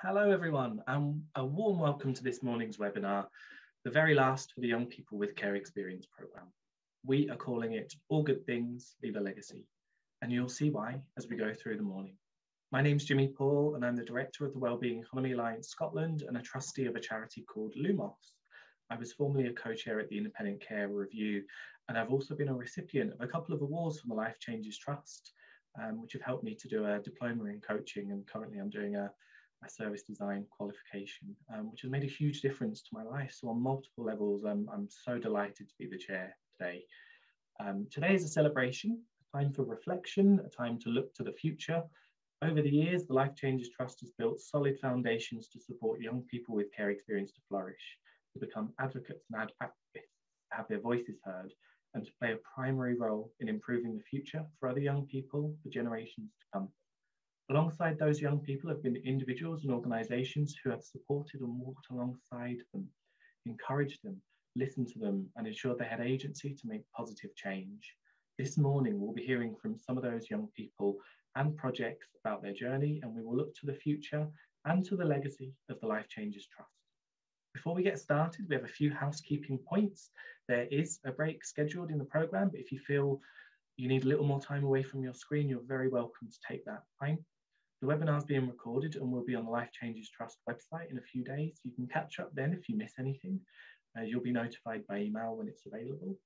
Hello everyone, and a warm welcome to this morning's webinar, the very last for the Young People with Care Experience programme. We are calling it All Good Things, Leave a Legacy, and you'll see why as we go through the morning. My name's Jimmy Paul, and I'm the Director of the Wellbeing Economy Alliance Scotland and a trustee of a charity called Lumos. I was formerly a co-chair at the Independent Care Review, and I've also been a recipient of a couple of awards from the Life Changes Trust, which have helped me to do a diploma in coaching, and currently I'm doing a service design qualification, which has made a huge difference to my life. So on multiple levels, I'm so delighted to be the chair today. Today is a celebration, a time for reflection, a time to look to the future. Over the years, the Life Changes Trust has built solid foundations to support young people with care experience to flourish, to become advocates and activists, to have their voices heard, and to play a primary role in improving the future for other young people for generations to come. Alongside those young people have been individuals and organisations who have supported and walked alongside them, encouraged them, listened to them, and ensured they had agency to make positive change. This morning, we'll be hearing from some of those young people and projects about their journey, and we will look to the future and to the legacy of the Life Changes Trust. Before we get started, we have a few housekeeping points. There is a break scheduled in the programme, but if you feel you need a little more time away from your screen, you're very welcome to take that time. The webinar is being recorded and will be on the Life Changes Trust website in a few days. You can catch up then if you miss anything. You'll be notified by email when it's available.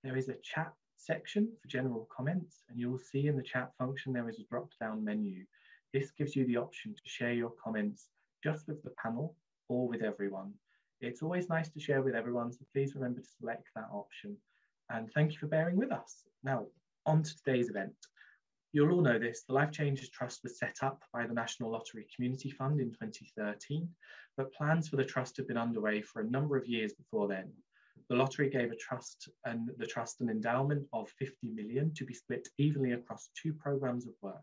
There is a chat section for general comments, and you'll see in the chat function there is a drop-down menu. This gives you the option to share your comments just with the panel or with everyone. It's always nice to share with everyone, so please remember to select that option. And thank you for bearing with us. Now, on to today's event. You'll all know this, the Life Changes Trust was set up by the National Lottery Community Fund in 2013, but plans for the trust have been underway for a number of years before then. The lottery gave the trust an endowment of 50 million to be split evenly across two programmes of work: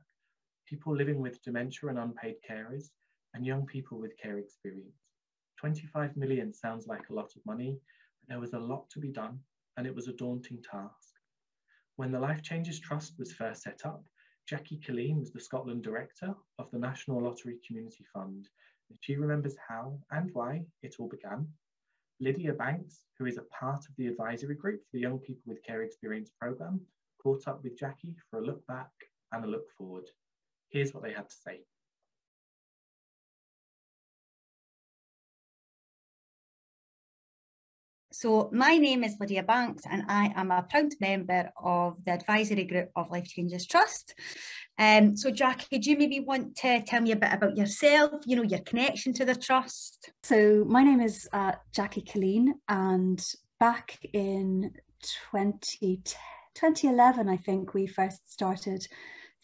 people living with dementia and unpaid carers, and young people with care experience. 25 million sounds like a lot of money, but there was a lot to be done, and it was a daunting task. When the Life Changes Trust was first set up, Jackie Killeen was the Scotland Director of the National Lottery Community Fund. She remembers how and why it all began. Lydia Banks, who is a part of the advisory group for the Young People with Care Experience programme, caught up with Jackie for a look back and a look forward. Here's what they had to say. So my name is Lydia Banks, and I am a proud member of the advisory group of Life Changes Trust. So Jackie, do you maybe want to tell me a bit about yourself, your connection to the trust? So my name is Jackie Killeen, and back in 2011, I think we first started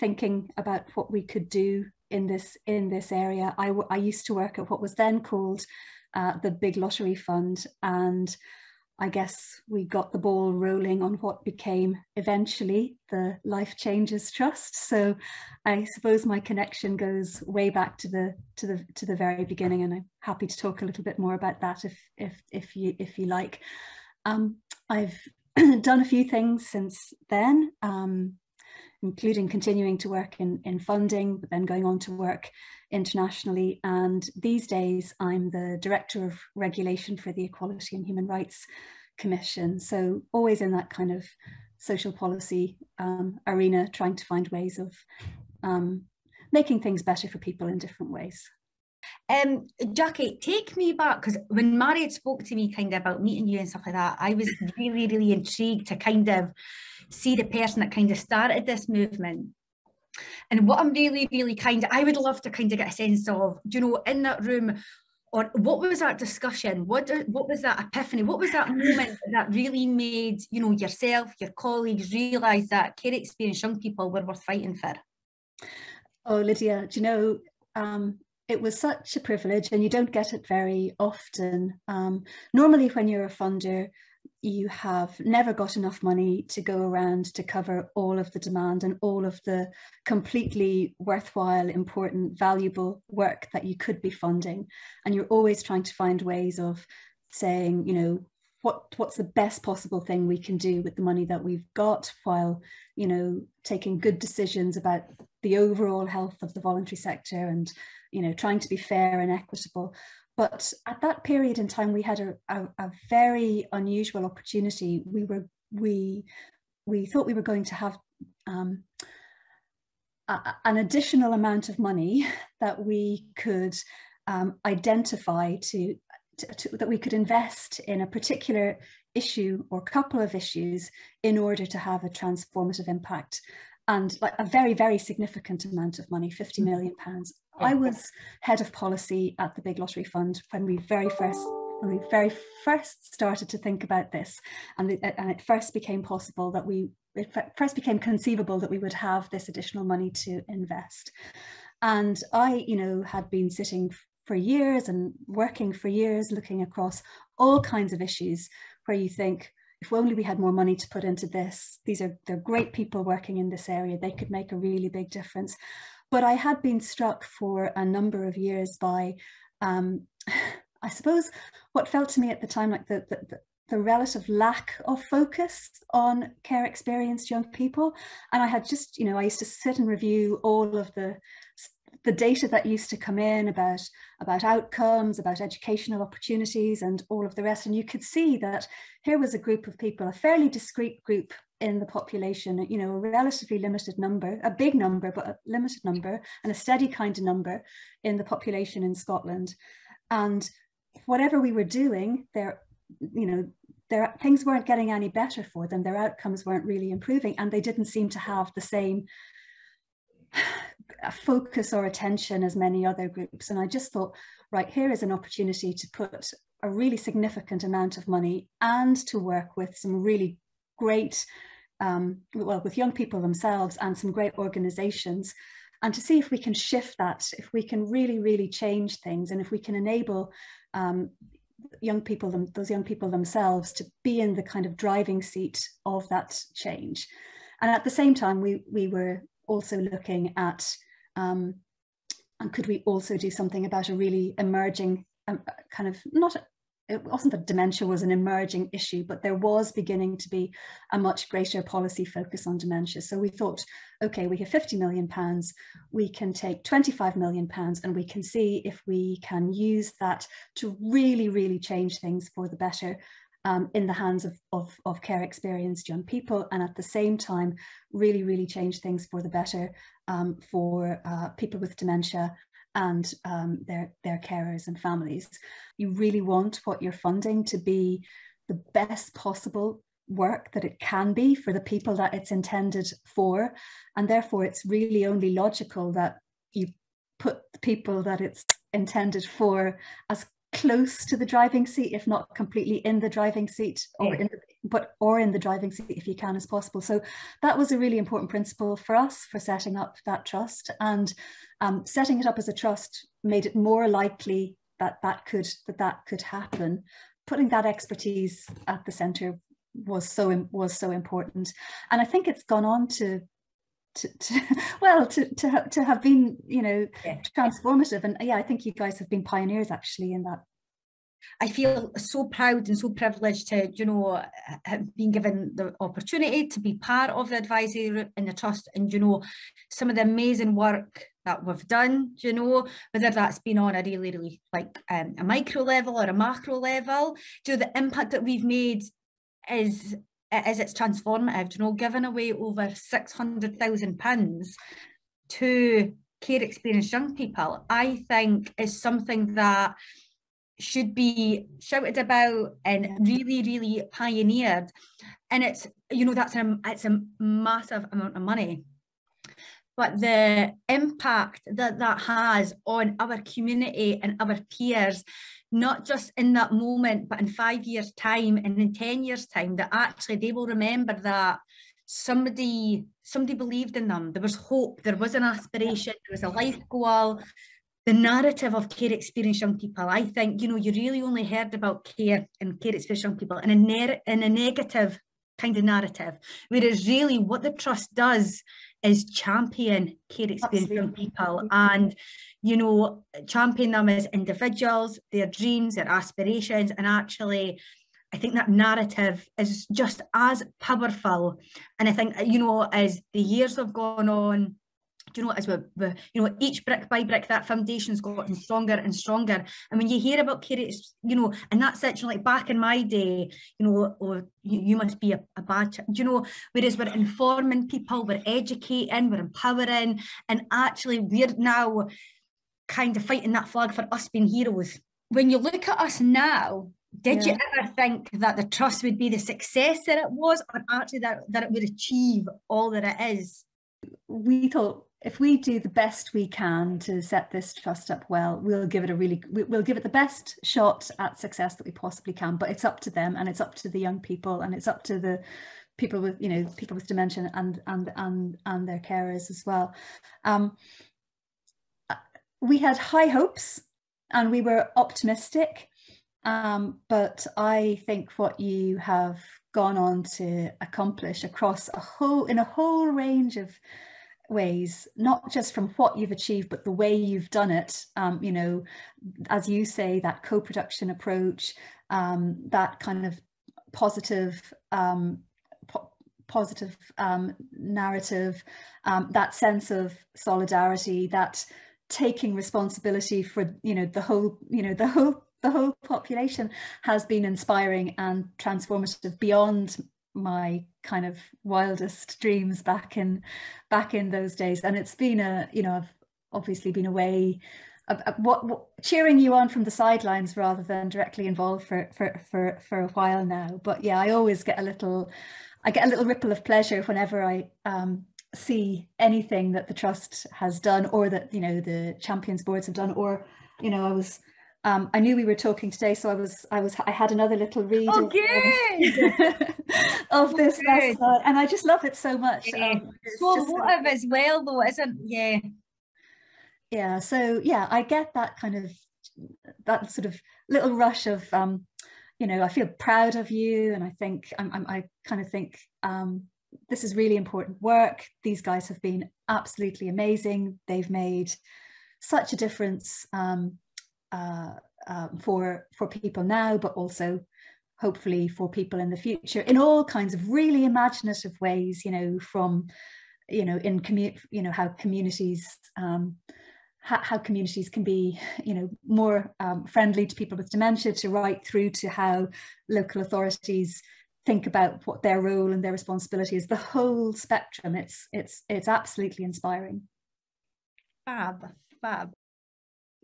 thinking about what we could do in this area. I used to work at what was then called the Big Lottery Fund, and I guess we got the ball rolling on what became eventually the Life Changes Trust. So I suppose my connection goes way back to the very beginning, and I'm happy to talk a little bit more about that if you like. I've done a few things since then, including continuing to work in funding, but then going on to work internationally. And these days, I'm the Director of Regulation for the Equality and Human Rights Commission. So always in that kind of social policy arena, trying to find ways of making things better for people in different ways. Jackie, take me back, because when Mary spoke to me kind of about meeting you and stuff like that, I was really, really intrigued to kind of see the person that kind of started this movement. And what I'm really, really I would love to kind of get a sense of, in that room, or what was that discussion? What was that epiphany? What was that moment that really made, yourself, your colleagues realise that care experience young people were worth fighting for? Oh, Lydia, it was such a privilege, and you don't get it very often. Normally when you're a funder, you have never got enough money to go around to cover all of the demand and all of the completely worthwhile, important, valuable work that you could be funding. And you're always trying to find ways of saying, what's the best possible thing we can do with the money that we've got, while, taking good decisions about the overall health of the voluntary sector and, you know, trying to be fair and equitable. But at that period in time, we had a very unusual opportunity. We thought we were going to have an additional amount of money that we could identify that we could invest in a particular issue or couple of issues in order to have a transformative impact, and like a very, very significant amount of money, £50 million. I was head of policy at the Big Lottery Fund when we very first started to think about this, and it first became possible that it first became conceivable that we would have this additional money to invest. And I, you know, had been sitting for years and working for years, looking across all kinds of issues where you think, if only we had more money to put into this, they're great people working in this area, they could make a really big difference. But I had been struck for a number of years by, I suppose, what felt to me at the time like the relative lack of focus on care experienced young people. And I had just, you know, I used to sit and review all of the data that used to come in about outcomes, about educational opportunities and all of the rest. And you could see that here was a group of people, a fairly discrete group in the population, you know, a relatively limited number, a big number, but a limited number, and a steady kind of number in the population in Scotland. And whatever we were doing, things weren't getting any better for them. Their outcomes weren't really improving, and they didn't seem to have the same focus or attention as many other groups. And I just thought, right, here is an opportunity to put a really significant amount of money and to work with some really great, with young people themselves and some great organizations, and to see if we can shift that, if we can really, really change things, and if we can enable those young people themselves to be in the kind of driving seat of that change. And at the same time, we were also looking at, and could we also do something about a really emerging it wasn't that dementia was an emerging issue, but there was beginning to be a much greater policy focus on dementia. So we thought, okay, we have £50 million, we can take £25 million, and we can see if we can use that to really, really change things for the better in the hands of care experienced young people, and at the same time really, really change things for the better for people with dementia and their carers and families. You really want what you're funding to be the best possible work that it can be for the people that it's intended for, and therefore it's really only logical that you put the people that it's intended for as close to the driving seat, if not completely in the driving seat, or in the driving seat if you can as possible. So that was a really important principle for us for setting up that trust, and setting it up as a trust made it more likely that could happen. Putting that expertise at the centre was so important, and I think it's gone on to have been, you know, transformative. And yeah, I think you guys have been pioneers actually in that. I feel so proud and so privileged to, you know, have been given the opportunity to be part of the advisory group and the trust, and, you know, some of the amazing work that we've done, you know, whether that's been on a really, really like a micro level or a macro level, you know, the impact that we've made is it's transformative, you know, giving away over £600,000 to care experienced young people, I think is something that should be shouted about and really, really pioneered. And it's, you know, it's a massive amount of money. But the impact that has on our community and our peers, not just in that moment, but in 5 years' time and in 10 years' time, that actually they will remember that somebody believed in them. There was hope, there was an aspiration, there was a life goal. The narrative of care experienced young people, I think, you know, you really only heard about care and care experienced young people in a negative kind of narrative, whereas really what the trust does is champion care experienced young people, and, you know, champion them as individuals, their dreams, their aspirations. And actually I think that narrative is just as powerful. And I think, you know, as the years have gone on, do you know, as you know, each brick by brick, that foundation's gotten stronger and stronger. And when you hear about care, it's, you know, and that's actually like back in my day, you know, or you must be a bad child, you know, whereas we're informing people, we're educating, we're empowering, and actually we're now kind of fighting that flag for us being heroes. When you look at us now, did you ever think that the trust would be the success that it was, or actually that it would achieve all that it is? We thought, if we do the best we can to set this trust up well, we'll give it the best shot at success that we possibly can. But it's up to them, and it's up to the young people, and it's up to the people with, you know, people with dementia and their carers as well. We had high hopes and we were optimistic, but I think what you have gone on to accomplish across in a whole range of ways, not just from what you've achieved, but the way you've done it, you know, as you say, that co-production approach, that kind of positive narrative, that sense of solidarity, that taking responsibility for, you know, the whole population has been inspiring and transformative beyond my kind of wildest dreams back in those days. And it's been I've obviously been away, what cheering you on from the sidelines rather than directly involved for a while now. But yeah, I always get a little ripple of pleasure whenever I see anything that the trust has done, or that, you know, the champions boards have done, or, you know, I knew we were talking today, so I had another little read of this last night, and I just love it so much. Yeah. So emotive as well, though, isn't? Yeah. So yeah, I get that kind of, that sort of little rush of, you know, I feel proud of you, and I think I kind of think this is really important work. These guys have been absolutely amazing. They've made such a difference for people now, but also hopefully for people in the future, in all kinds of really imaginative ways, you know, from, you know, how communities can be, you know, more friendly to people with dementia, to right through to how local authorities think about what their role and their responsibility is. The whole spectrum. It's absolutely inspiring. Fab.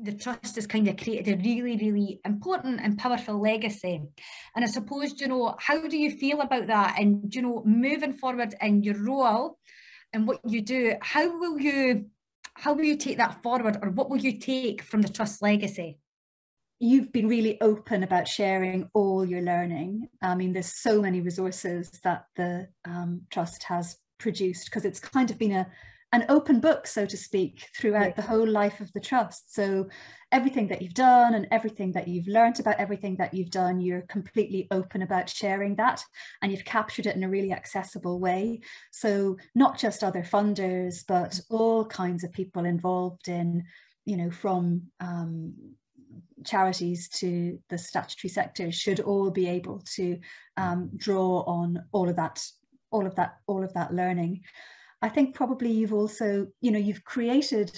The trust has kind of created a really, really important and powerful legacy. And I suppose, you know, how do you feel about that? And, you know, moving forward in your role and what you do, how will you take that forward, or what will you take from the trust legacy? You've been really open about sharing all your learning. I mean, there's so many resources that the trust has produced, because it's kind of been an open book, so to speak, throughout the whole life of the trust. So everything that you've done and everything that you've learnt about everything that you've done, you're completely open about sharing that, and you've captured it in a really accessible way. So not just other funders, but all kinds of people involved in, you know, from charities to the statutory sector, should all be able to draw on all of that learning. I think probably you've also, you know, you've created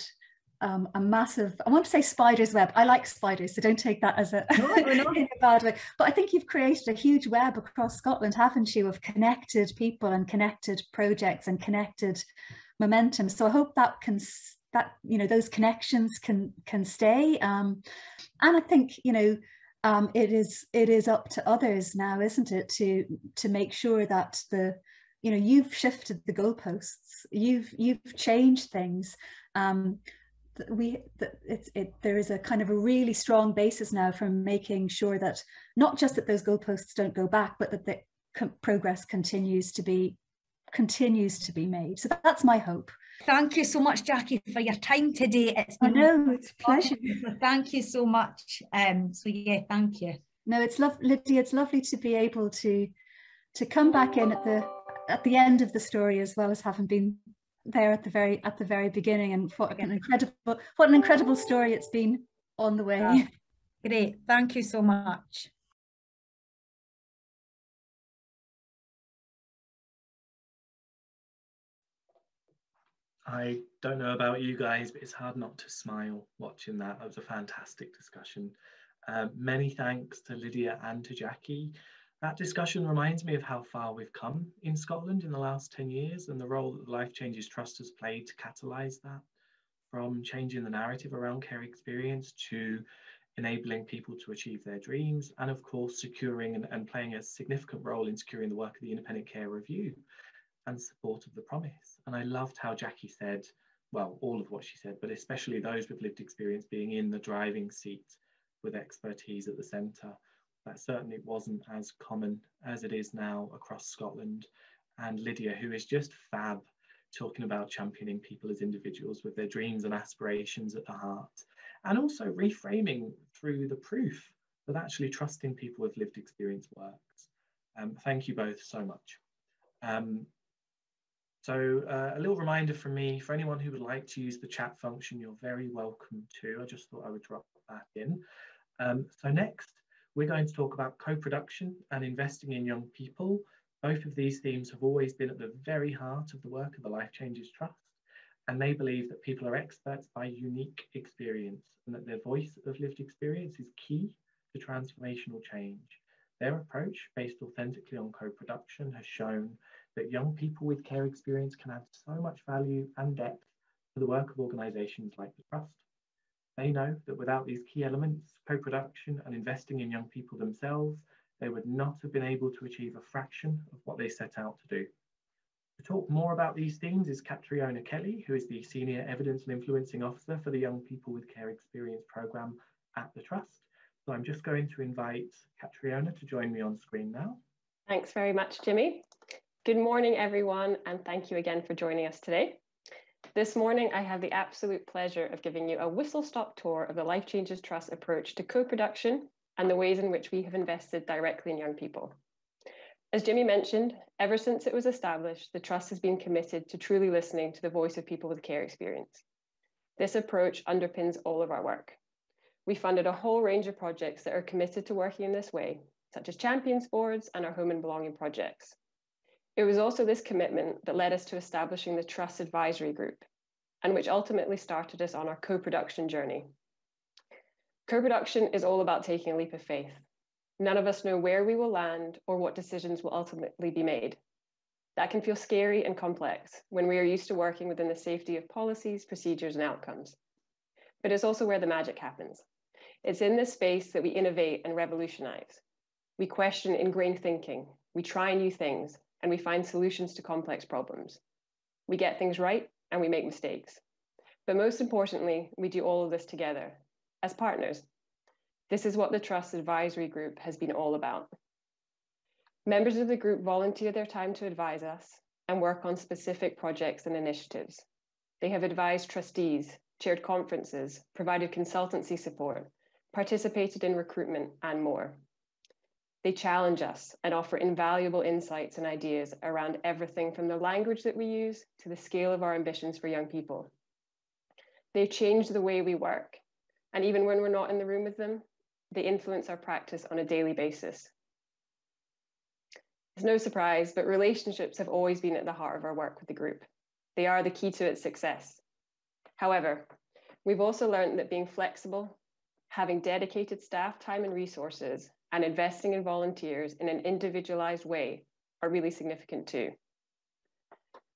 a massive, I want to say spider's web. I like spiders, so don't take that as in a bad way. But I think you've created a huge web across Scotland, haven't you, of connected people and connected projects and connected momentum. So I hope that you know, those connections can stay. And I think, you know, it is up to others now, isn't it, to make sure that you know, you've shifted the goalposts, you've changed things. There is a kind of a really strong basis now for making sure that not just that those goalposts don't go back, but that the progress continues to be made. So that's my hope. Thank you so much, Jackie, for your time today. It's a pleasure. Thank you so much. So yeah, thank you. No, it's Lydia. It's lovely to be able to come back in at the end of the story, as well as having been there at the very beginning. And what an incredible story it's been on the way. Great, thank you so much. I don't know about you guys, but it's hard not to smile watching that. That was a fantastic discussion. Many thanks to Lydia and to Jackie. That discussion reminds me of how far we've come in Scotland in the last 10 years and the role that the Life Changes Trust has played to catalyse that, from changing the narrative around care experience to enabling people to achieve their dreams, and of course securing and playing a significant role in securing the work of the Independent Care Review and support of the promise. And I loved how Jackie said, well, all of what she said, but especially those with lived experience being in the driving seat with expertise at the centre. That certainly wasn't as common as it is now across Scotland. And Lydia, who is just fab, talking about championing people as individuals with their dreams and aspirations at the heart, and also reframing through the proof that actually trusting people with lived experience works. Thank you both so much. So a little reminder from me, for anyone who would like to use the chat function, you're very welcome to. I just thought I would drop that in. So next, we're going to talk about co-production and investing in young people. Both of these themes have always been at the very heart of the work of the Life Changes Trust, and they believe that people are experts by unique experience and that their voice of lived experience is key to transformational change. Their approach, based authentically on co-production, has shown that young people with care experience can add so much value and depth to the work of organisations like the Trust. They know that without these key elements, co-production and investing in young people themselves, they would not have been able to achieve a fraction of what they set out to do. To talk more about these themes is Catriona Kelly, who is the Senior Evidence and Influencing Officer for the Young People with Care Experience programme at the Trust. So I'm just going to invite Catriona to join me on screen now. Thanks very much, Jimmy. Good morning, everyone, and thank you again for joining us today. This morning, I have the absolute pleasure of giving you a whistle-stop tour of the Life Changes Trust approach to co-production and the ways in which we have invested directly in young people. As Jimmy mentioned, ever since it was established, the Trust has been committed to truly listening to the voice of people with care experience. This approach underpins all of our work. We funded a whole range of projects that are committed to working in this way, such as Champions Boards and our Home and Belonging projects. It was also this commitment that led us to establishing the Trust Advisory Group, and which ultimately started us on our co-production journey. Co-production is all about taking a leap of faith. None of us know where we will land or what decisions will ultimately be made. That can feel scary and complex when we are used to working within the safety of policies, procedures, and outcomes. But it's also where the magic happens. It's in this space that we innovate and revolutionize. We question ingrained thinking, we try new things, and we find solutions to complex problems. We get things right and we make mistakes. But most importantly, we do all of this together as partners. This is what the Trust Advisory Group has been all about. Members of the group volunteer their time to advise us and work on specific projects and initiatives. They have advised trustees, chaired conferences, provided consultancy support, participated in recruitment, and more. They challenge us and offer invaluable insights and ideas around everything from the language that we use to the scale of our ambitions for young people. They've changed the way we work, and even when we're not in the room with them, they influence our practice on a daily basis. It's no surprise, but relationships have always been at the heart of our work with the group. They are the key to its success. However, we've also learned that being flexible, having dedicated staff time and resources, and investing in volunteers in an individualized way are really significant too.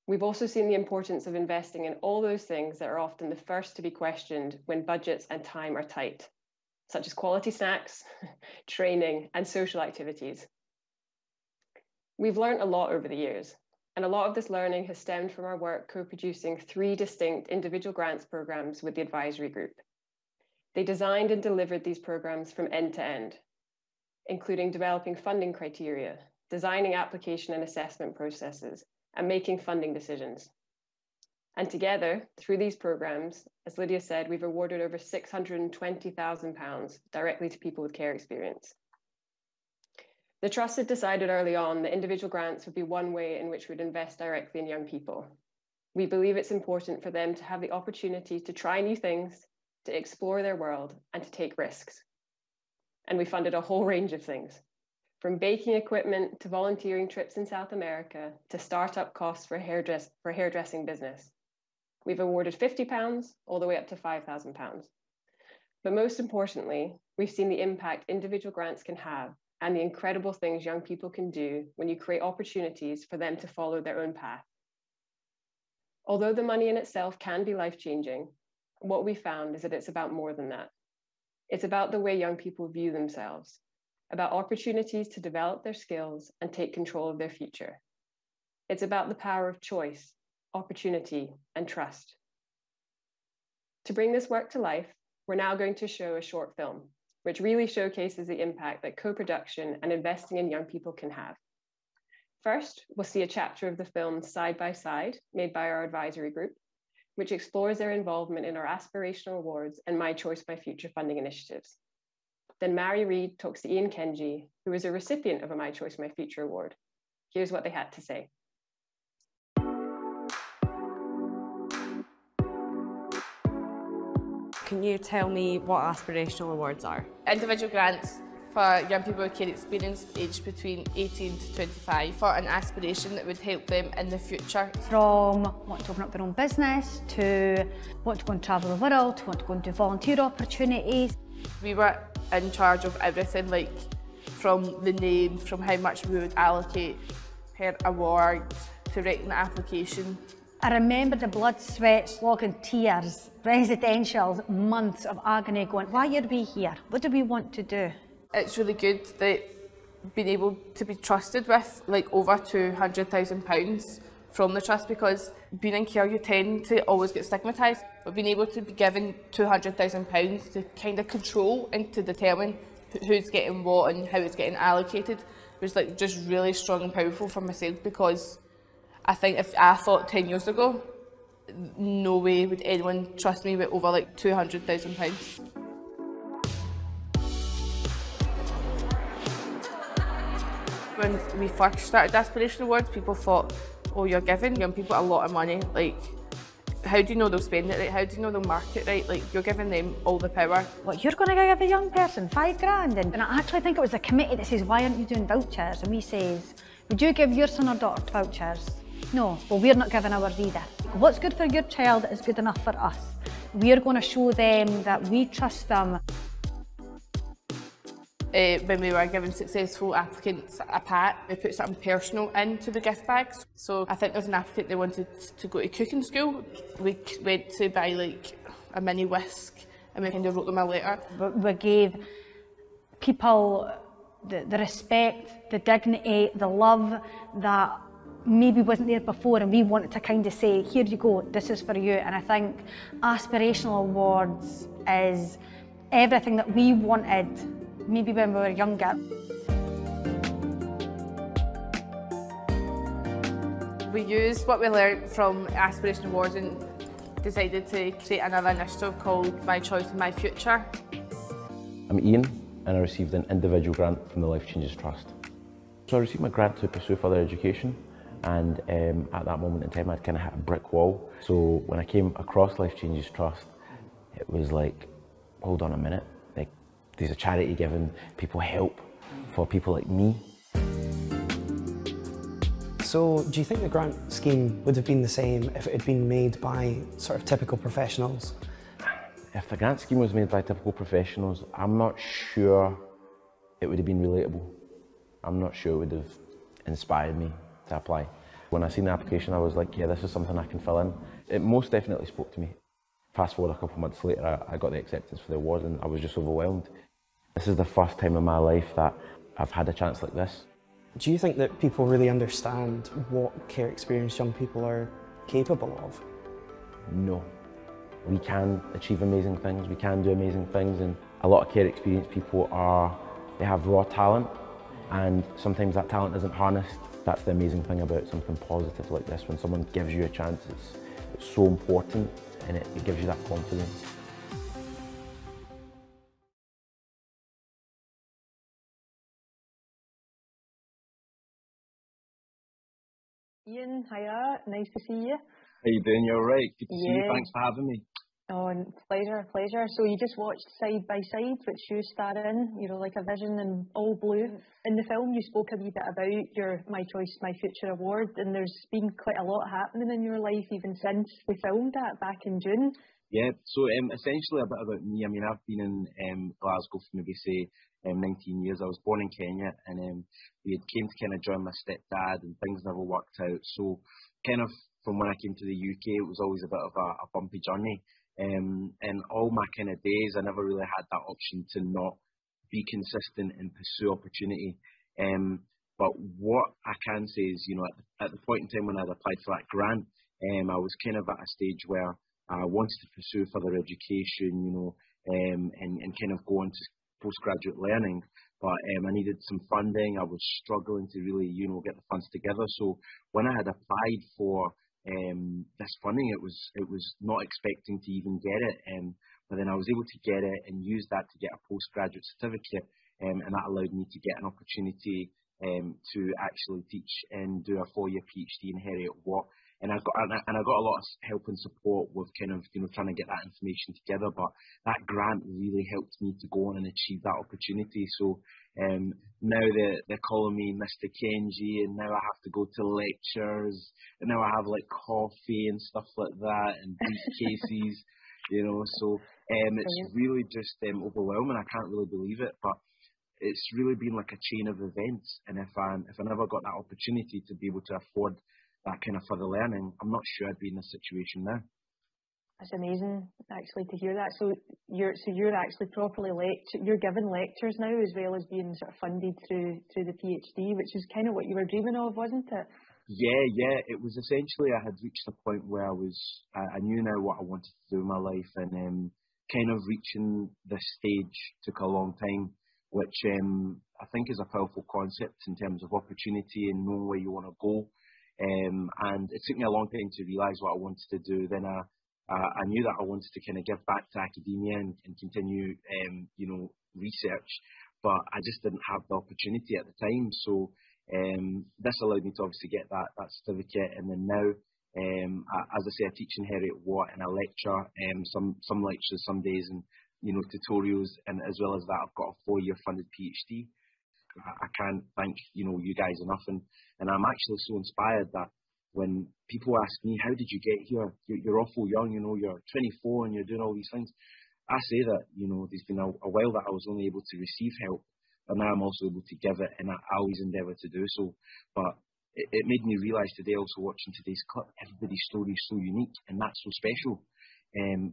We've also seen the importance of investing in all those things that are often the first to be questioned when budgets and time are tight, such as quality snacks, training, and social activities. We've learned a lot over the years, and a lot of this learning has stemmed from our work co-producing 3 distinct individual grants programs with the advisory group. They designed and delivered these programs from end to end, including developing funding criteria, designing application and assessment processes, and making funding decisions. And together, through these programs, as Lydia said, we've awarded over £620,000 directly to people with care experience. The Trust had decided early on that individual grants would be one way in which we'd invest directly in young people. We believe it's important for them to have the opportunity to try new things, to explore their world, and to take risks. And we funded a whole range of things, from baking equipment to volunteering trips in South America to startup costs for hairdressing business. We've awarded £50 all the way up to £5,000. But most importantly, we've seen the impact individual grants can have and the incredible things young people can do when you create opportunities for them to follow their own path. Although the money in itself can be life-changing, what we found is that it's about more than that. It's about the way young people view themselves, about opportunities to develop their skills and take control of their future. It's about the power of choice, opportunity, and trust. To bring this work to life, we're now going to show a short film, which really showcases the impact that co-production and investing in young people can have. First, we'll see a chapter of the film Side by Side, made by our advisory group, which explores their involvement in our aspirational awards and My Choice, My Future funding initiatives. Then Mary Reid talks to Ian Kenji, who is a recipient of a My Choice, My Future award. Here's what they had to say. Can you tell me what aspirational awards are? Individual grants for young people with care experience aged between 18 to 25 for an aspiration that would help them in the future. From wanting to open up their own business to want to go and travel the world, to want to go and do volunteer opportunities. We were in charge of everything, like from the name, from how much we would allocate per award, to writing the application. I remember the blood, sweat, slog and tears, residential months of agony going, why are we here? What do we want to do? It's really good that being able to be trusted with like over £200,000 from the trust, because being in care you tend to always get stigmatised, but being able to be given £200,000 to kind of control and to determine who's getting what and how it's getting allocated was like just really strong and powerful for myself, because I think if I thought 10 years ago, no way would anyone trust me with over like £200,000. When we first started Aspiration Awards, people thought, oh, you're giving young people a lot of money. Like, how do you know they'll spend it right? How do you know they'll mark it right? Like, you're giving them all the power. What, you're going to give a young person £5,000? And I actually think it was a committee that says, why aren't you doing vouchers? And we says, would you give your son or daughter vouchers? No, well, we're not giving ours either. What's good for your child is good enough for us. We're going to show them that we trust them. When we were giving successful applicants a pat, we put something personal into the gift bags. So I think there was an applicant that wanted to go to cooking school. We went to buy like a mini whisk and we kind of wrote them a letter. We gave people the respect, the dignity, the love that maybe wasn't there before, and we wanted to kind of say, here you go, this is for you. And I think Aspirational Awards is everything that we wanted maybe when we were younger. We used what we learned from Aspiration Awards and decided to create another initiative called My Choice, My Future. I'm Ian and I received an individual grant from the Life Changes Trust. So I received my grant to pursue further education, and at that moment in time I'd kind of hit a brick wall. So when I came across Life Changes Trust, it was like, hold on a minute, like there's a charity giving people help for people like me. So do you think the grant scheme would have been the same if it had been made by sort of typical professionals? If the grant scheme was made by typical professionals, I'm not sure it would have been relatable. I'm not sure it would have inspired me to apply. When I seen the application, I was like, yeah, this is something I can fill in. It most definitely spoke to me. Fast forward a couple of months later, I got the acceptance for the award and I was just overwhelmed. This is the first time in my life that I've had a chance like this. Do you think that people really understand what care experienced young people are capable of? No. We can achieve amazing things, we can do amazing things, and a lot of care experienced people they have raw talent, and sometimes that talent isn't harnessed. That's the amazing thing about something positive like this. When someone gives you a chance, it's so important, and it gives you that confidence. Ian, hiya, nice to see you. How you doing? You're right. Good to see you. Yeah. Thanks for having me. Oh, and pleasure, pleasure. So you just watched Side by Side, which you star in, you know, like a vision in all blue. In the film, you spoke a wee bit about your My Choice, My Future award, and there's been quite a lot happening in your life even since we filmed that back in June. Yeah, so essentially a bit about me. I mean, I've been in Glasgow for maybe say 19 years. I was born in Kenya, and we had came to kind of join my stepdad, and things never worked out. So kind of from when I came to the UK, it was always a bit of a bumpy journey. And all my kind of days, I never really had that option to not be consistent and pursue opportunity. But what I can say is, you know, at the point in time when I had applied for that grant, I was kind of at a stage where I wanted to pursue further education, you know, and kind of go into postgraduate learning. But I needed some funding. I was struggling to really, you know, get the funds together. So when I had applied for this funding, it was not expecting to even get it, but then I was able to get it and use that to get a postgraduate certificate, and that allowed me to get an opportunity to actually teach and do a 4-year PhD in Heriot Watt. And I got a lot of help and support with kind of, you know, trying to get that information together. But that grant really helped me to go on and achieve that opportunity. So now they're calling me Mr. Kenji, and now I have to go to lectures, and now I have like coffee and stuff like that, and briefcases, you know. So it's really just overwhelming. I can't really believe it, but it's really been like a chain of events. And if I never got that opportunity to be able to afford that kind of further learning, I'm not sure I'd be in this situation now. That's amazing, actually, to hear that. So you're actually properly you're given lectures now as well as being sort of funded through the PhD, which is kind of what you were dreaming of, wasn't it? Yeah. It was essentially, I had reached a point where I knew now what I wanted to do in my life, and kind of reaching this stage took a long time, which I think is a powerful concept in terms of opportunity and knowing where you want to go. And it took me a long time to realise what I wanted to do. Then I knew that I wanted to kind of give back to academia and continue, you know, research, but I just didn't have the opportunity at the time. So this allowed me to obviously get that certificate, and then now, as I say, I teach in Heriot Watt, and I lecture some lectures some days, and you know, tutorials, and as well as that, I've got a 4-year funded PhD. I can't thank, you know, you guys enough, and I'm actually so inspired that when people ask me, how did you get here? You're awful young, you know, you're 24 and you're doing all these things. I say that, you know, there's been a while that I was only able to receive help, but now I'm also able to give it, and I always endeavour to do so. But it made me realise today, also watching today's clip, everybody's story is so unique, and that's so special. And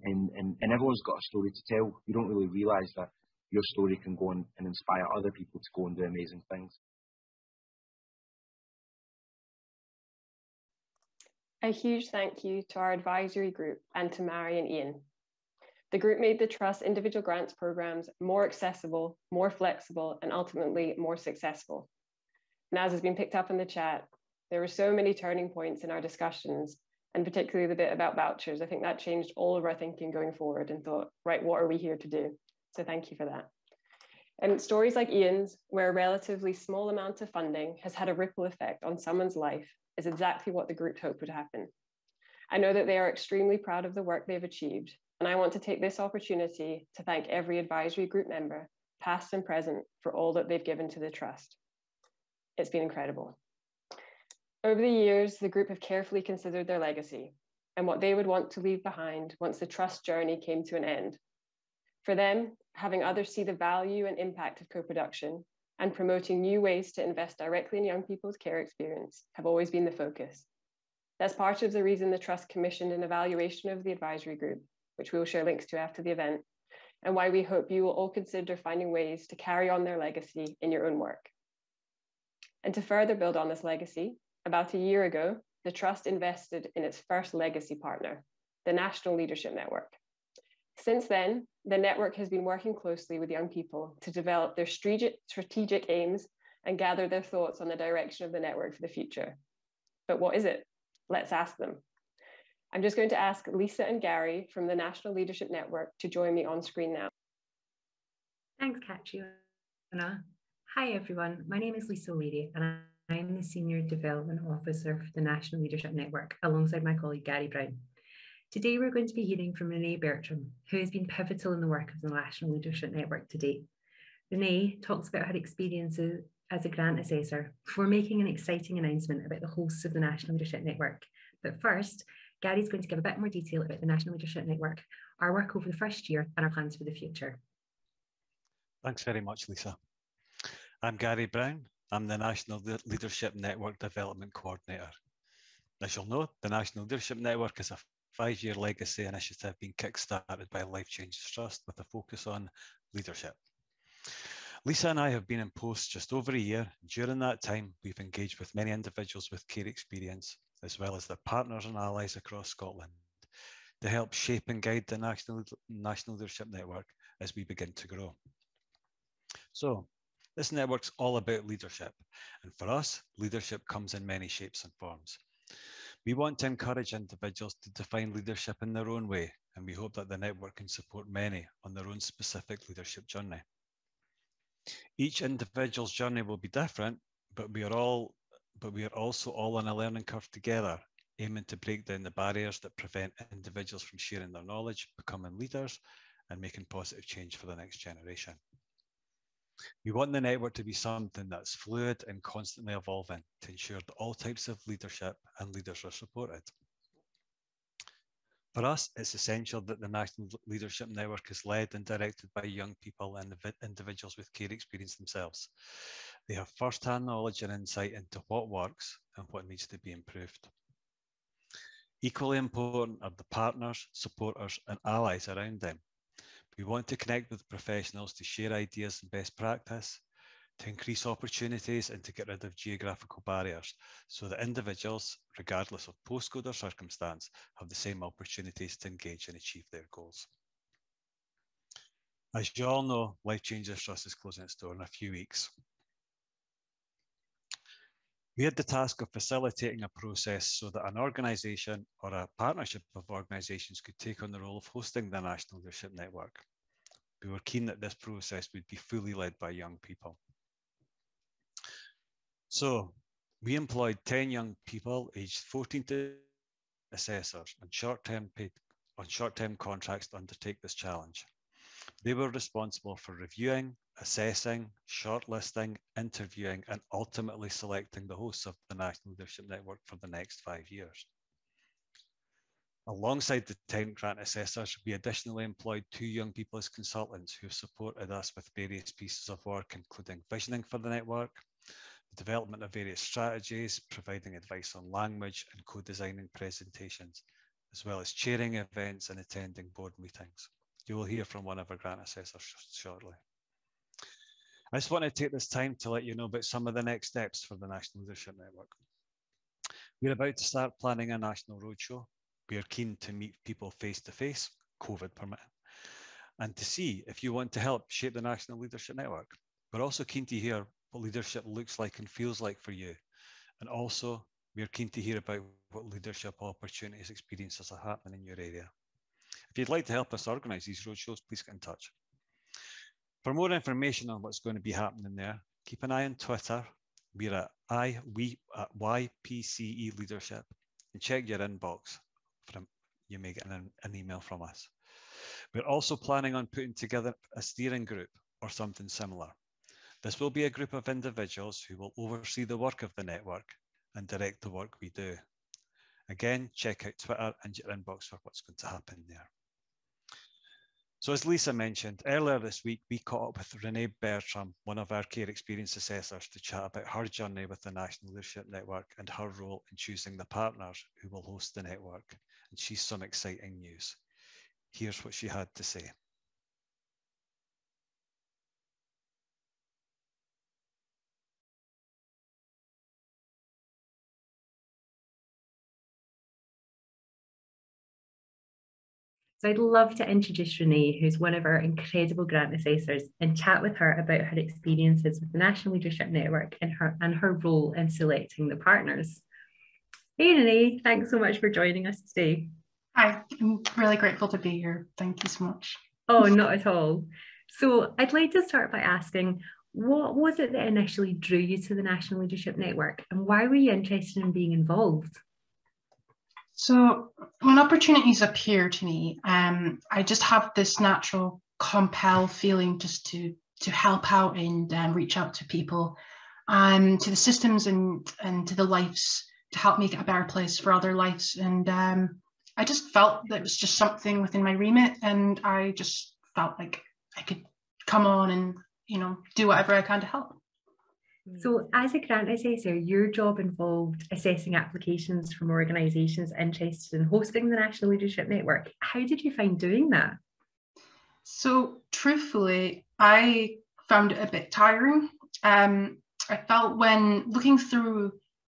everyone's got a story to tell. You don't really realise that your story can go and inspire other people to go and do amazing things. A huge thank you to our advisory group and to Mary and Ian. The group made the Trust individual grants programs more accessible, more flexible, and ultimately more successful. And as has been picked up in the chat, there were so many turning points in our discussions, and particularly the bit about vouchers. I think that changed all of our thinking going forward, and thought, right, what are we here to do? So thank you for that. And stories like Ian's, where a relatively small amount of funding has had a ripple effect on someone's life, is exactly what the group hoped would happen. I know that they are extremely proud of the work they've achieved, and I want to take this opportunity to thank every advisory group member, past and present, for all that they've given to the Trust. It's been incredible. Over the years, the group have carefully considered their legacy and what they would want to leave behind once the Trust journey came to an end. For them, having others see the value and impact of co-production and promoting new ways to invest directly in young people's care experience have always been the focus. That's part of the reason the Trust commissioned an evaluation of the advisory group, which we will share links to after the event, and why we hope you will all consider finding ways to carry on their legacy in your own work. And to further build on this legacy, about a year ago, the Trust invested in its first legacy partner, the National Leadership Network. Since then, the network has been working closely with young people to develop their strategic aims and gather their thoughts on the direction of the network for the future. But what is it? Let's ask them. I'm just going to ask Lisa and Gary from the National Leadership Network to join me on screen now. Thanks, Catriona. Hi, everyone. My name is Lisa O'Leary, and I'm the Senior Development Officer for the National Leadership Network, alongside my colleague Gary Brown. Today we're going to be hearing from Renee Bertram, who has been pivotal in the work of the National Leadership Network to date. Renee talks about her experiences as a grant assessor before making an exciting announcement about the hosts of the National Leadership Network. But first, Gary's going to give a bit more detail about the National Leadership Network, our work over the first year and our plans for the future. Thanks very much, Lisa. I'm Gary Brown. I'm the National Leadership Network Development Coordinator. As you'll know, the National Leadership Network is a 5-year legacy initiative being kick-started by Life Changes Trust with a focus on leadership. Lisa and I have been in post just over a year. During that time, we've engaged with many individuals with care experience, as well as their partners and allies across Scotland, to help shape and guide the National Leadership Network as we begin to grow. So, this network's all about leadership, and for us, leadership comes in many shapes and forms. We want to encourage individuals to define leadership in their own way, and we hope that the network can support many on their own specific leadership journey. Each individual's journey will be different, but we are also all on a learning curve together, aiming to break down the barriers that prevent individuals from sharing their knowledge, becoming leaders, and making positive change for the next generation. We want the network to be something that's fluid and constantly evolving to ensure that all types of leadership and leaders are supported. For us, it's essential that the National Leadership Network is led and directed by young people and individuals with care experience themselves. They have first-hand knowledge and insight into what works and what needs to be improved. Equally important are the partners, supporters, and allies around them. We want to connect with professionals to share ideas and best practice, to increase opportunities and to get rid of geographical barriers so that individuals, regardless of postcode or circumstance, have the same opportunities to engage and achieve their goals. As you all know, Life Changes Trust is closing its door in a few weeks. We had the task of facilitating a process so that an organisation or a partnership of organisations could take on the role of hosting the National Leadership Network. We were keen that this process would be fully led by young people. So we employed 10 young people aged 14 to assessors on short-term contracts to undertake this challenge. They were responsible for reviewing, assessing, shortlisting, interviewing, and ultimately selecting the hosts of the National Leadership Network for the next 5 years. Alongside the 10 grant assessors, we additionally employed 2 young people as consultants who have supported us with various pieces of work, including visioning for the network, the development of various strategies, providing advice on language and co-designing presentations, as well as chairing events and attending board meetings. You will hear from one of our grant assessors shortly. I just want to take this time to let you know about some of the next steps for the National Leadership Network. We're about to start planning a national roadshow. We are keen to meet people face-to-face, COVID permitting, and to see if you want to help shape the National Leadership Network. We're also keen to hear what leadership looks like and feels like for you. And also, we're keen to hear about what leadership opportunities, experiences are happening in your area. If you'd like to help us organise these roadshows, please get in touch. For more information on what's going to be happening there, keep an eye on Twitter. We're at YPCE Leadership, and check your inbox. You may get an email from us. We're also planning on putting together a steering group or something similar. This will be a group of individuals who will oversee the work of the network and direct the work we do. Again, check out Twitter and your inbox for what's going to happen there. So as Lisa mentioned, earlier this week, we caught up with Renee Bertram, one of our care experience assessors, to chat about her journey with the National Leadership Network and her role in choosing the partners who will host the network. And she's some exciting news. Here's what she had to say. So I'd love to introduce Renee, who's one of our incredible grant assessors, and chat with her about her experiences with the National Leadership Network and her role in selecting the partners. Hey Renee, thanks so much for joining us today. Hi, I'm really grateful to be here. Thank you so much. Oh, not at all. So I'd like to start by asking, what was it that initially drew you to the National Leadership Network, and why were you interested in being involved? So when opportunities appear to me, I just have this natural compel feeling just to help out and reach out to people, to the systems and to the lives, to help make it a better place for other lives. And I just felt that it was just something within my remit, and I just felt like I could come on and, you know, do whatever I can to help. So as a grant assessor, your job involved assessing applications from organisations interested in hosting the National Leadership Network. How did you find doing that? So truthfully, I found it a bit tiring. I felt when looking through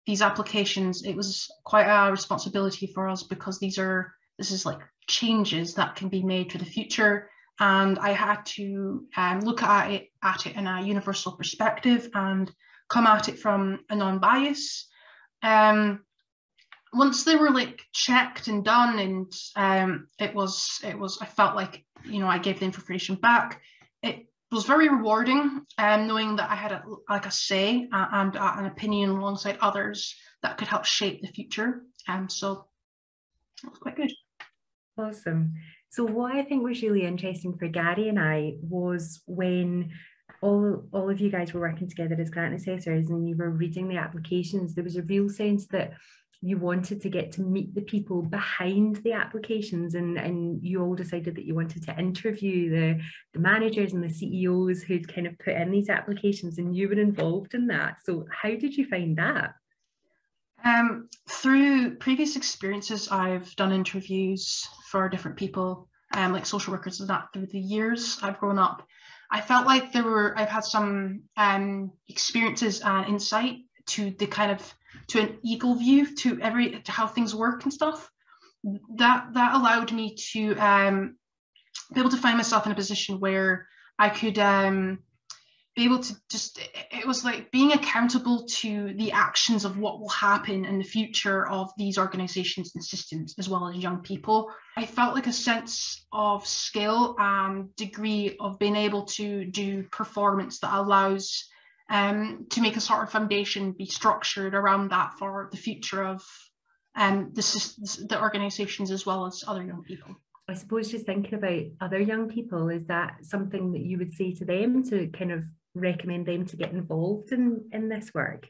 these applications, it was quite a responsibility for us, because this is like changes that can be made for the future. And I had to look at it in a universal perspective and come at it from a non-bias. Once they were like checked and done, and I felt like, you know, I gave the information back. It was very rewarding, knowing that I had a say and an opinion alongside others that could help shape the future. So it was quite good. Awesome. So what I think was really interesting for Gary and I was when all of you guys were working together as grant assessors and you were reading the applications, there was a real sense that you wanted to get to meet the people behind the applications, and you all decided that you wanted to interview the managers and the CEOs who'd kind of put in these applications, and you were involved in that. So how did you find that? Through previous experiences, I've done interviews for different people, like social workers and that, through the years I've grown up. I felt like I've had some experiences and insight to an eagle view to how things work and stuff. That allowed me to be able to find myself in a position where I could be able to it was like being accountable to the actions of what will happen in the future of these organizations and systems, as well as young people. I felt like a sense of skill and degree of being able to do performance that allows to make a sort of foundation be structured around that for the future of the organizations as well as other young people. I suppose just thinking about other young people, is that something that you would say to them to kind of recommend them to get involved in this work?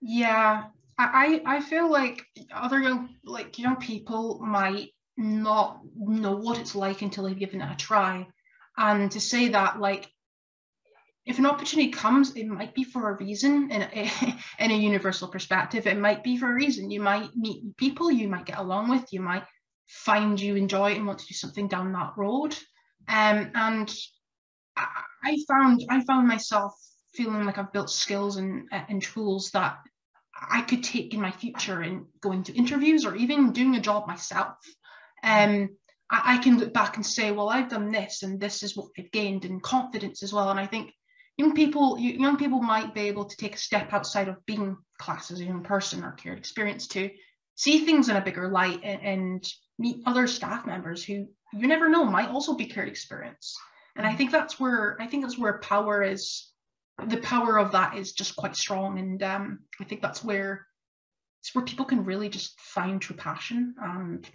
Yeah, I feel like other young people might not know what it's like until they've given it a try. And to say that, like, if an opportunity comes, it might be for a reason. In a universal perspective, it might be for a reason. You might meet people you might get along with, you might find you enjoy it and want to do something down that road. And I found myself feeling like I've built skills and tools that I could take in my future in going to interviews or even doing a job myself. I can look back and say, well, I've done this and this is what I've gained in confidence as well. And I think young people might be able to take a step outside of being classed as a young person or cared experience to see things in a bigger light and meet other staff members who you never know might also be cared experience. And I think that's where power is. The power of that is just quite strong, and I think it's where people can really just find true passion. And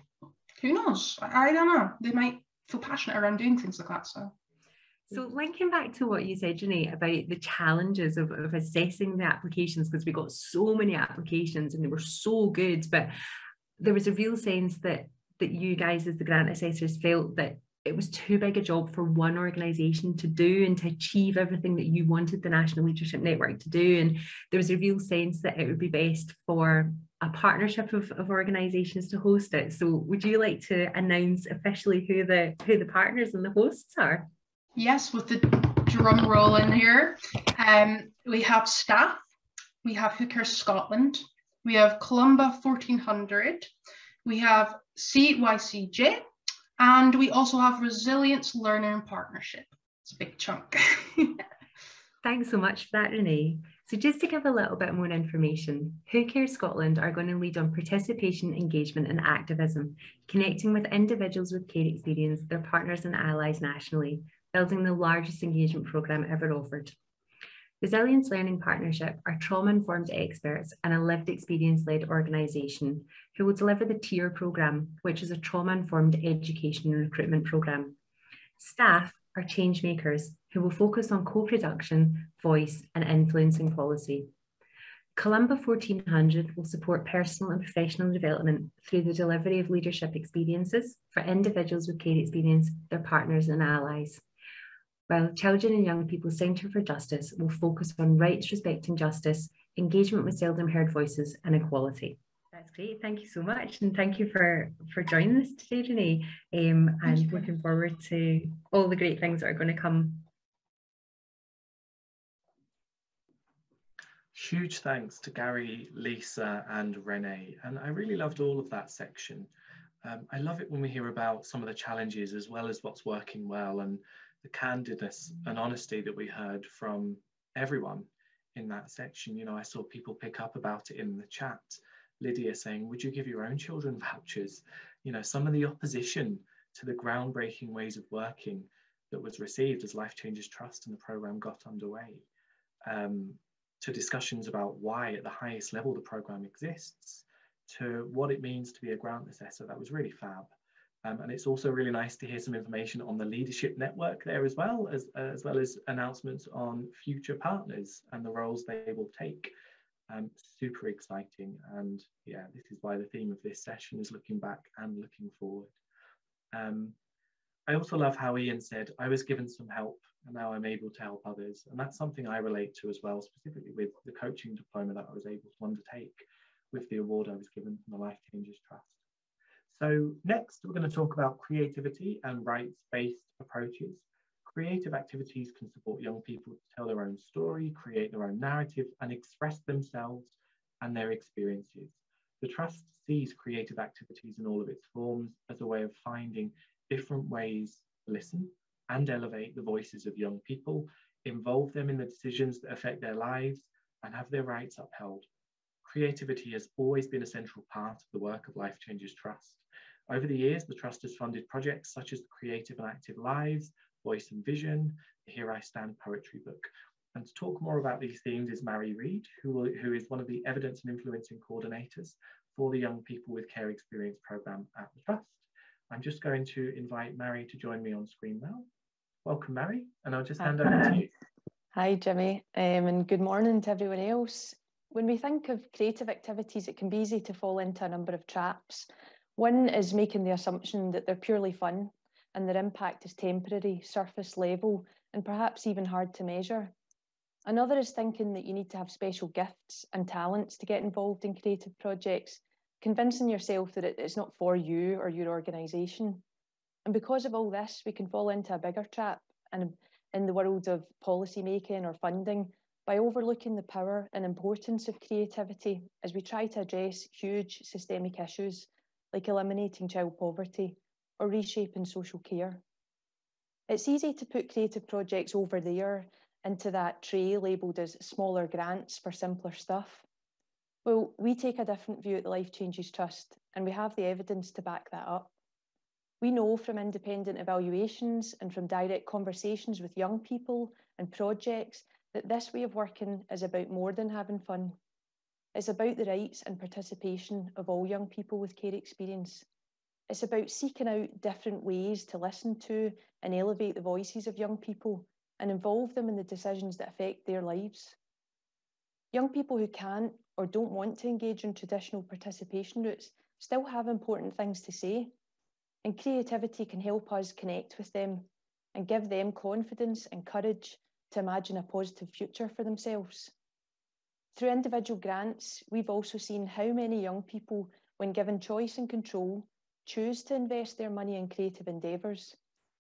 who knows? I don't know. They might feel passionate around doing things like that. So linking back to what you said, Jenny, about the challenges of assessing the applications, because we got so many applications and they were so good, but there was a real sense that you guys as the grant assessors felt that it was too big a job for one organisation to do and to achieve everything that you wanted the National Leadership Network to do. And there was a real sense that it would be best for a partnership of organisations to host it. So would you like to announce officially who the partners and the hosts are? Yes, with the drum roll in here. We have staff, we have Who Cares Scotland, we have Columba 1400, we have CYCJ, and we also have Resilience Learner in Partnership. It's a big chunk. Thanks so much for that, Renee. So just to give a little bit more information, Who Cares Scotland are going to lead on participation, engagement and activism, connecting with individuals with care experience, their partners and allies nationally, building the largest engagement programme ever offered. Resilience Learning Partnership are trauma-informed experts and a lived experience-led organisation who will deliver the TIER programme, which is a trauma-informed education and recruitment programme. Staff are change makers who will focus on co-production, voice and influencing policy. Columba 1400 will support personal and professional development through the delivery of leadership experiences for individuals with care experience, their partners and allies. While Children and Young People Centre for Justice will focus on rights, respect and justice, engagement with seldom heard voices and equality. That's great, thank you so much, and thank you for joining us today, Renee, and looking forward to all the great things that are going to come. Huge thanks to Gary, Lisa and Renee, and I really loved all of that section. I love it when we hear about some of the challenges as well as what's working well, and the candidness and honesty that we heard from everyone in that section. You know, I saw people pick up about it in the chat. Lydia saying, would you give your own children vouchers? You know, some of the opposition to the groundbreaking ways of working that was received as Life Changes Trust and the programme got underway, to discussions about why at the highest level the programme exists, to what it means to be a grant assessor. That was really fab. And it's also really nice to hear some information on the leadership network there as well as announcements on future partners and the roles they will take. Super exciting. And yeah, this is why the theme of this session is looking back and looking forward. I also love how Ian said, I was given some help and now I'm able to help others. And that's something I relate to as well, specifically with the coaching diploma that I was able to undertake with the award I was given from the Life Changes Trust. So next, we're going to talk about creativity and rights-based approaches. Creative activities can support young people to tell their own story, create their own narrative, and express themselves and their experiences. The Trust sees creative activities in all of its forms as a way of finding different ways to listen and elevate the voices of young people, involve them in the decisions that affect their lives, and have their rights upheld. Creativity has always been a central part of the work of Life Changes Trust. Over the years, the Trust has funded projects such as the Creative and Active Lives, Voice and Vision, the Here I Stand poetry book. And to talk more about these themes is Mary Reid, who is one of the evidence and influencing coordinators for the Young People with Care Experience programme at the Trust. I'm just going to invite Mary to join me on screen now. Welcome, Mary, and I'll just hand over to you. Hi, Jimmy, and good morning to everyone else. When we think of creative activities, it can be easy to fall into a number of traps. One is making the assumption that they're purely fun and their impact is temporary, surface level, and perhaps even hard to measure. Another is thinking that you need to have special gifts and talents to get involved in creative projects, convincing yourself that it's not for you or your organisation. And because of all this, we can fall into a bigger trap and in the world of policy making or funding by overlooking the power and importance of creativity as we try to address huge systemic issues like eliminating child poverty or reshaping social care. It's easy to put creative projects over there into that tray labelled as smaller grants for simpler stuff. Well, we take a different view at the Life Changes Trust, and we have the evidence to back that up. We know from independent evaluations and from direct conversations with young people and projects that this way of working is about more than having fun. It's about the rights and participation of all young people with care experience. It's about seeking out different ways to listen to and elevate the voices of young people and involve them in the decisions that affect their lives. Young people who can't or don't want to engage in traditional participation routes still have important things to say, and creativity can help us connect with them and give them confidence and courage to imagine a positive future for themselves. Through individual grants, we've also seen how many young people, when given choice and control, choose to invest their money in creative endeavours,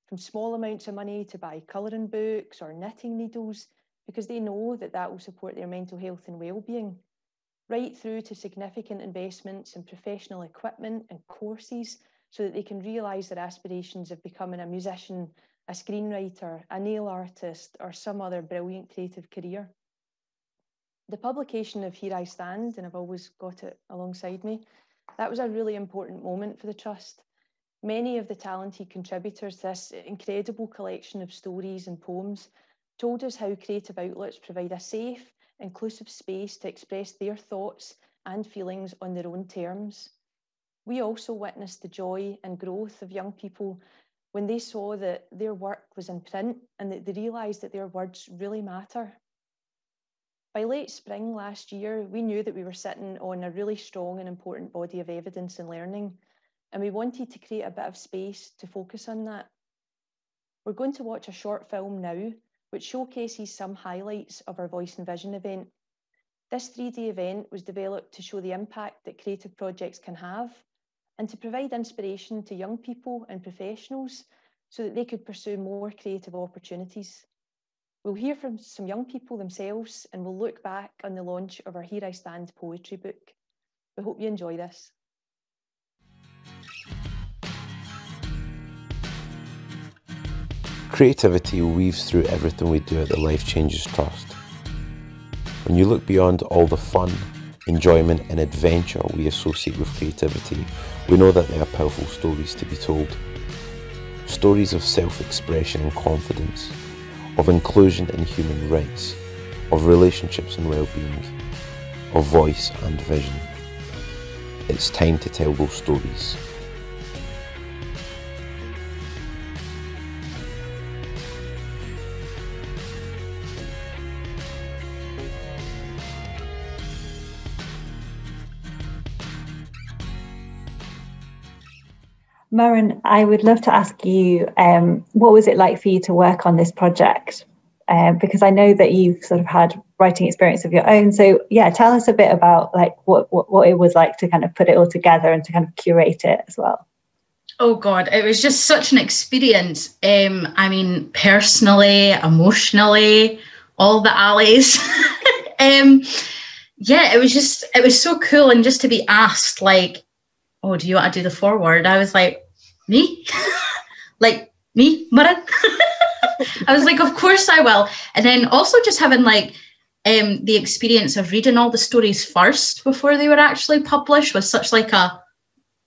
from small amounts of money to buy colouring books or knitting needles, because they know that that will support their mental health and well-being, right through to significant investments in professional equipment and courses so that they can realise their aspirations of becoming a musician, a screenwriter, a nail artist, or some other brilliant creative career. The publication of Here I Stand, and I've always got it alongside me, that was a really important moment for the Trust. Many of the talented contributors to this incredible collection of stories and poems told us how creative outlets provide a safe, inclusive space to express their thoughts and feelings on their own terms. We also witnessed the joy and growth of young people when they saw that their work was in print and that they realised that their words really matter. By late spring last year, we knew that we were sitting on a really strong and important body of evidence and learning, and we wanted to create a bit of space to focus on that. We're going to watch a short film now, which showcases some highlights of our Voice and Vision event. This 3-day event was developed to show the impact that creative projects can have and to provide inspiration to young people and professionals so that they could pursue more creative opportunities. We'll hear from some young people themselves and we'll look back on the launch of our Here I Stand poetry book. We hope you enjoy this. Creativity weaves through everything we do at the Life Changes Trust. When you look beyond all the fun, enjoyment and adventure we associate with creativity, we know that there are powerful stories to be told. Stories of self-expression and confidence, of inclusion and human rights, of relationships and well-being, of voice and vision. It's time to tell those stories. Maren, I would love to ask you, what was it like for you to work on this project? Because I know that you've sort of had writing experience of your own. So yeah, tell us a bit about like what it was like to kind of put it all together and to kind of curate it as well. Oh God, it was just such an experience. I mean, personally, emotionally, all the alleys. Yeah, it was so cool. And just to be asked like, oh, do you want to do the foreword? I was like, me? Like, me, Maren? I was like, of course I will. And then also just having like the experience of reading all the stories first before they were actually published was such like a,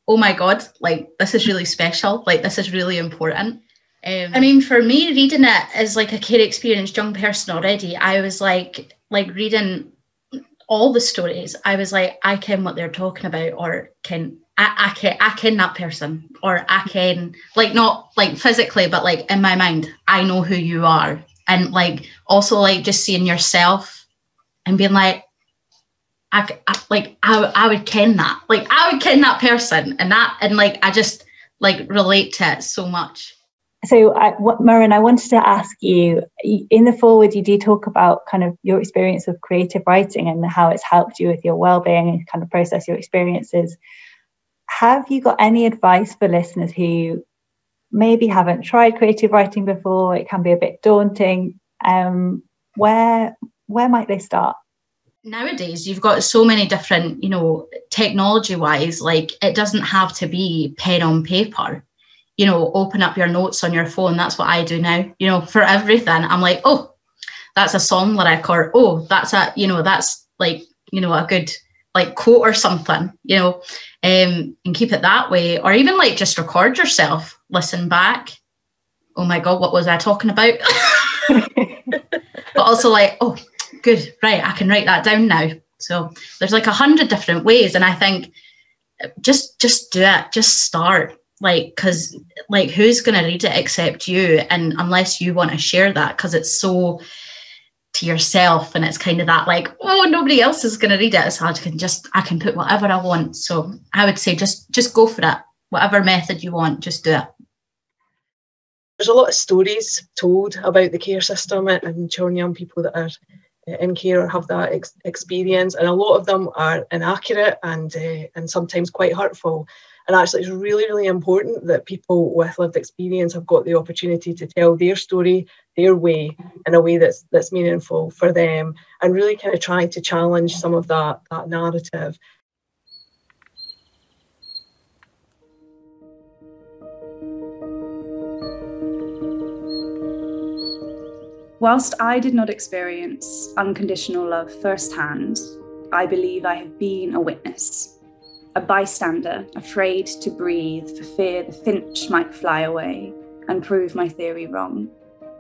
oh my God, like this is really special. Like this is really important. I mean, for me, reading it as like a care experienced young person already, I was like reading all the stories. I was like, I ken what they're talking about, or I ken that person, or I can, like, not like physically, but like in my mind, I know who you are. And like also like just seeing yourself and being like, I would ken that, like I would ken that person, and like I just like relate to it so much. So Maren, I wanted to ask you, in the foreword, you do talk about kind of your experience of creative writing and how it's helped you with your well-being and kind of process your experiences. Have you got any advice for listeners who maybe haven't tried creative writing before? It can be a bit daunting. Where might they start? Nowadays, you've got so many different, you know, technology-wise, like it doesn't have to be pen on paper. You know, open up your notes on your phone. That's what I do now. You know, for everything, I'm like, oh, that's a song lyric, or oh, that's a, you know, that's like, you know, a good like quote or something, you know, and keep it that way. Or even like just record yourself, listen back. Oh my God, what was I talking about? But also like, oh, good, right, I can write that down now. So there's like 100 different ways. And I think just do it, just start. Like, because like who's going to read it except you, and unless you want to share that, because it's so to yourself, and it's kind of that like, oh, nobody else is going to read it, so I can put whatever I want. So I would say just go for it, whatever method you want, just do it. There's a lot of stories told about the care system and children, young people that are in care or have that experience, and a lot of them are inaccurate and sometimes quite hurtful. And actually, it's really, really important that people with lived experience have got the opportunity to tell their story, their way, in a way that's meaningful for them, and really kind of trying to challenge some of that narrative. Whilst I did not experience unconditional love firsthand, I believe I have been a witness. A bystander, afraid to breathe for fear the finch might fly away and prove my theory wrong.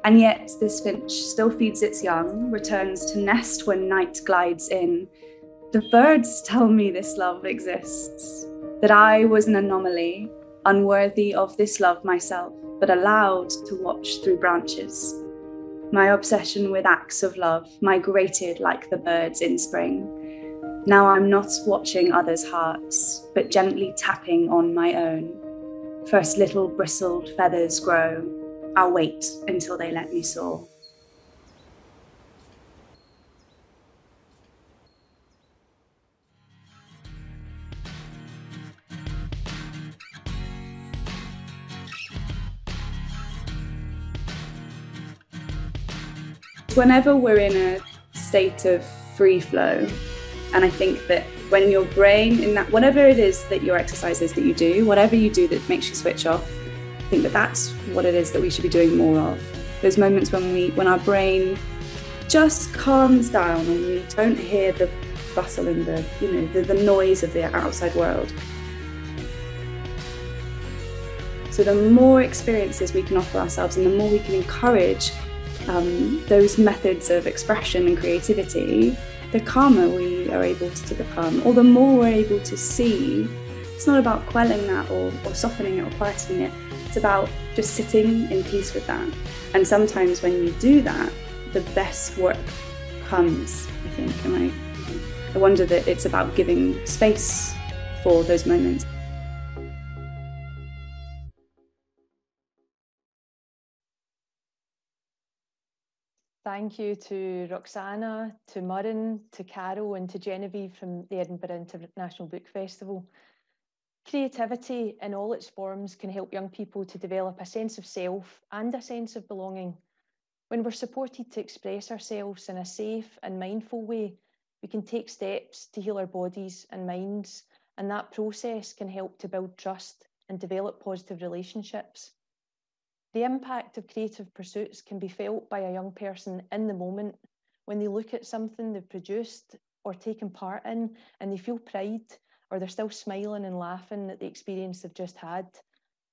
And yet this finch still feeds its young, returns to nest when night glides in. The birds tell me this love exists, that I was an anomaly, unworthy of this love myself, but allowed to watch through branches. My obsession with acts of love migrated like the birds in spring. Now I'm not watching others' hearts, but gently tapping on my own. First little bristled feathers grow. I'll wait until they let me soar. Whenever we're in a state of free flow, and I think that when your brain, in that, whatever it is that your exercise is that you do, whatever you do that makes you switch off, I think that that's what it is that we should be doing more of. Those moments when our brain just calms down and we don't hear the bustle and the noise of the outside world. So the more experiences we can offer ourselves and the more we can encourage those methods of expression and creativity, the calmer we are able to become, or the more we're able to see. It's not about quelling that or softening it or quietening it. It's about just sitting in peace with that. And sometimes when you do that, the best work comes, I think. And I wonder that it's about giving space for those moments. Thank you to Roxana, to Murren, to Carol and to Genevieve from the Edinburgh International Book Festival. Creativity in all its forms can help young people to develop a sense of self and a sense of belonging. When we're supported to express ourselves in a safe and mindful way, we can take steps to heal our bodies and minds, and that process can help to build trust and develop positive relationships. The impact of creative pursuits can be felt by a young person in the moment when they look at something they've produced or taken part in and they feel pride, or they're still smiling and laughing at the experience they've just had.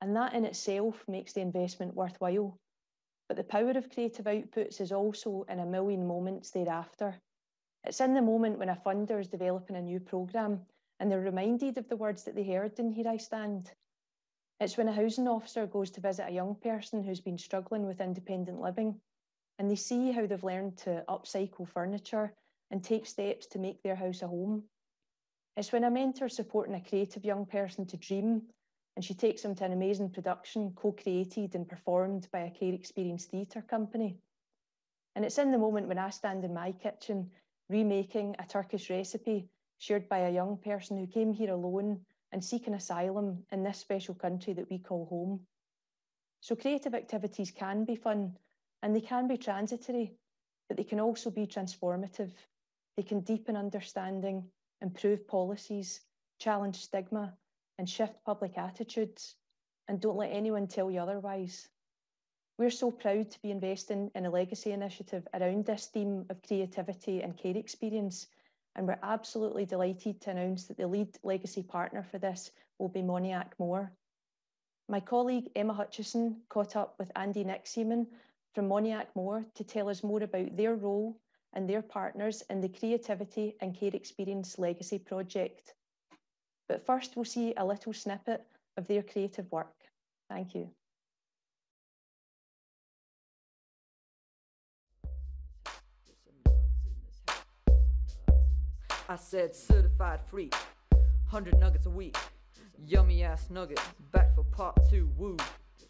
And that in itself makes the investment worthwhile. But the power of creative outputs is also in a million moments thereafter. It's in the moment when a funder is developing a new programme and they're reminded of the words that they heard in Here I Stand. It's when a housing officer goes to visit a young person who's been struggling with independent living and they see how they've learned to upcycle furniture and take steps to make their house a home. It's when a mentor's supporting a creative young person to dream and she takes them to an amazing production co-created and performed by a care experience theatre company. And it's in the moment when I stand in my kitchen remaking a Turkish recipe shared by a young person who came here alone and seeking asylum in this special country that we call home. So creative activities can be fun and they can be transitory, but they can also be transformative. They can deepen understanding, improve policies, challenge stigma, and shift public attitudes. And don't let anyone tell you otherwise. We're so proud to be investing in a legacy initiative around this theme of creativity and care experience. And we're absolutely delighted to announce that the lead legacy partner for this will be Moniac Moore. My colleague Emma Hutchison caught up with Andy Nixieman from Moniac Moore to tell us more about their role and their partners in the Creativity and Care Experience Legacy project. But first we'll see a little snippet of their creative work. Thank you. I said certified free, 100 nuggets a week, yummy ass nuggets, back for part 2, woo.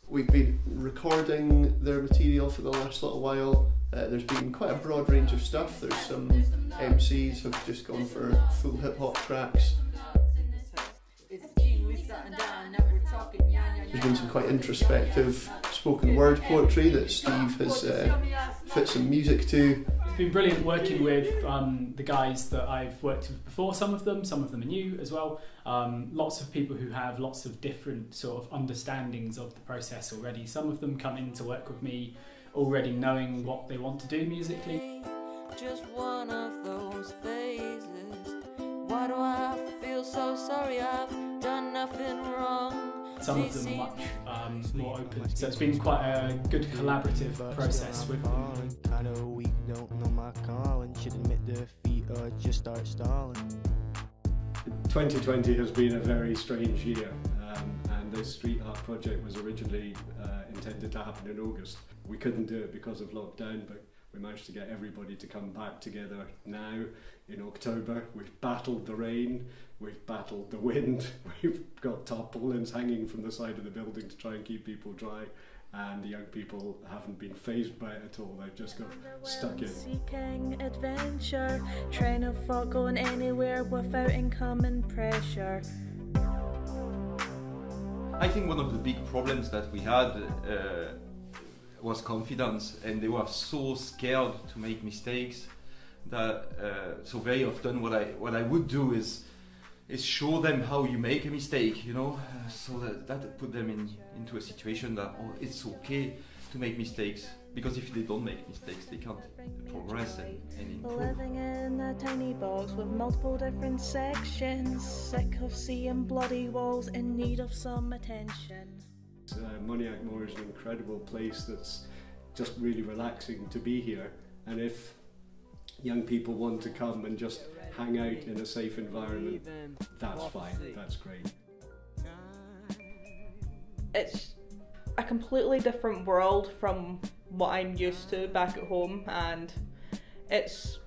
We've been recording their material for the last little while. There's been quite a broad range of stuff. There's some MCs who've just gone for full hip hop tracks. There's been some quite introspective spoken word poetry that Steve has fit some music to. It's been brilliant working with the guys that I've worked with before, some of them are new as well. Lots of people who have lots of different sort of understandings of the process already. Some of them come in to work with me already knowing what they want to do musically. Just one of those phases. Why do I feel so sorry? I've done nothing wrong. some of them are much more open. So it's been quite a good collaborative process with them. Kind of weak, don't know my calling, should admit defeat or just start stalling. 2020 has been a very strange year, and this street art project was originally intended to happen in August. We couldn't do it because of lockdown, but we managed to get everybody to come back together now in October. We've battled the rain, we've battled the wind, we've got tarpaulins hanging from the side of the building to try and keep people dry, and the young people haven't been fazed by it at all. They've just got stuck in. Seeking adventure, train of thought going anywhere without income and pressure. I think one of the big problems that we had was confidence, and they were so scared to make mistakes that so very often what I would do is show them how you make a mistake, you know, so that put them into a situation that, oh, it's okay to make mistakes, because if they don't make mistakes they can't progress and improve. Living in a tiny box with multiple different sections, sick of seeing bloody walls in need of some attention. Moniac Moor is an incredible place that's just really relaxing to be here, and if young people want to come and just hang out in a safe environment, that's fine, that's great. It's a completely different world from what I'm used to back at home, and it's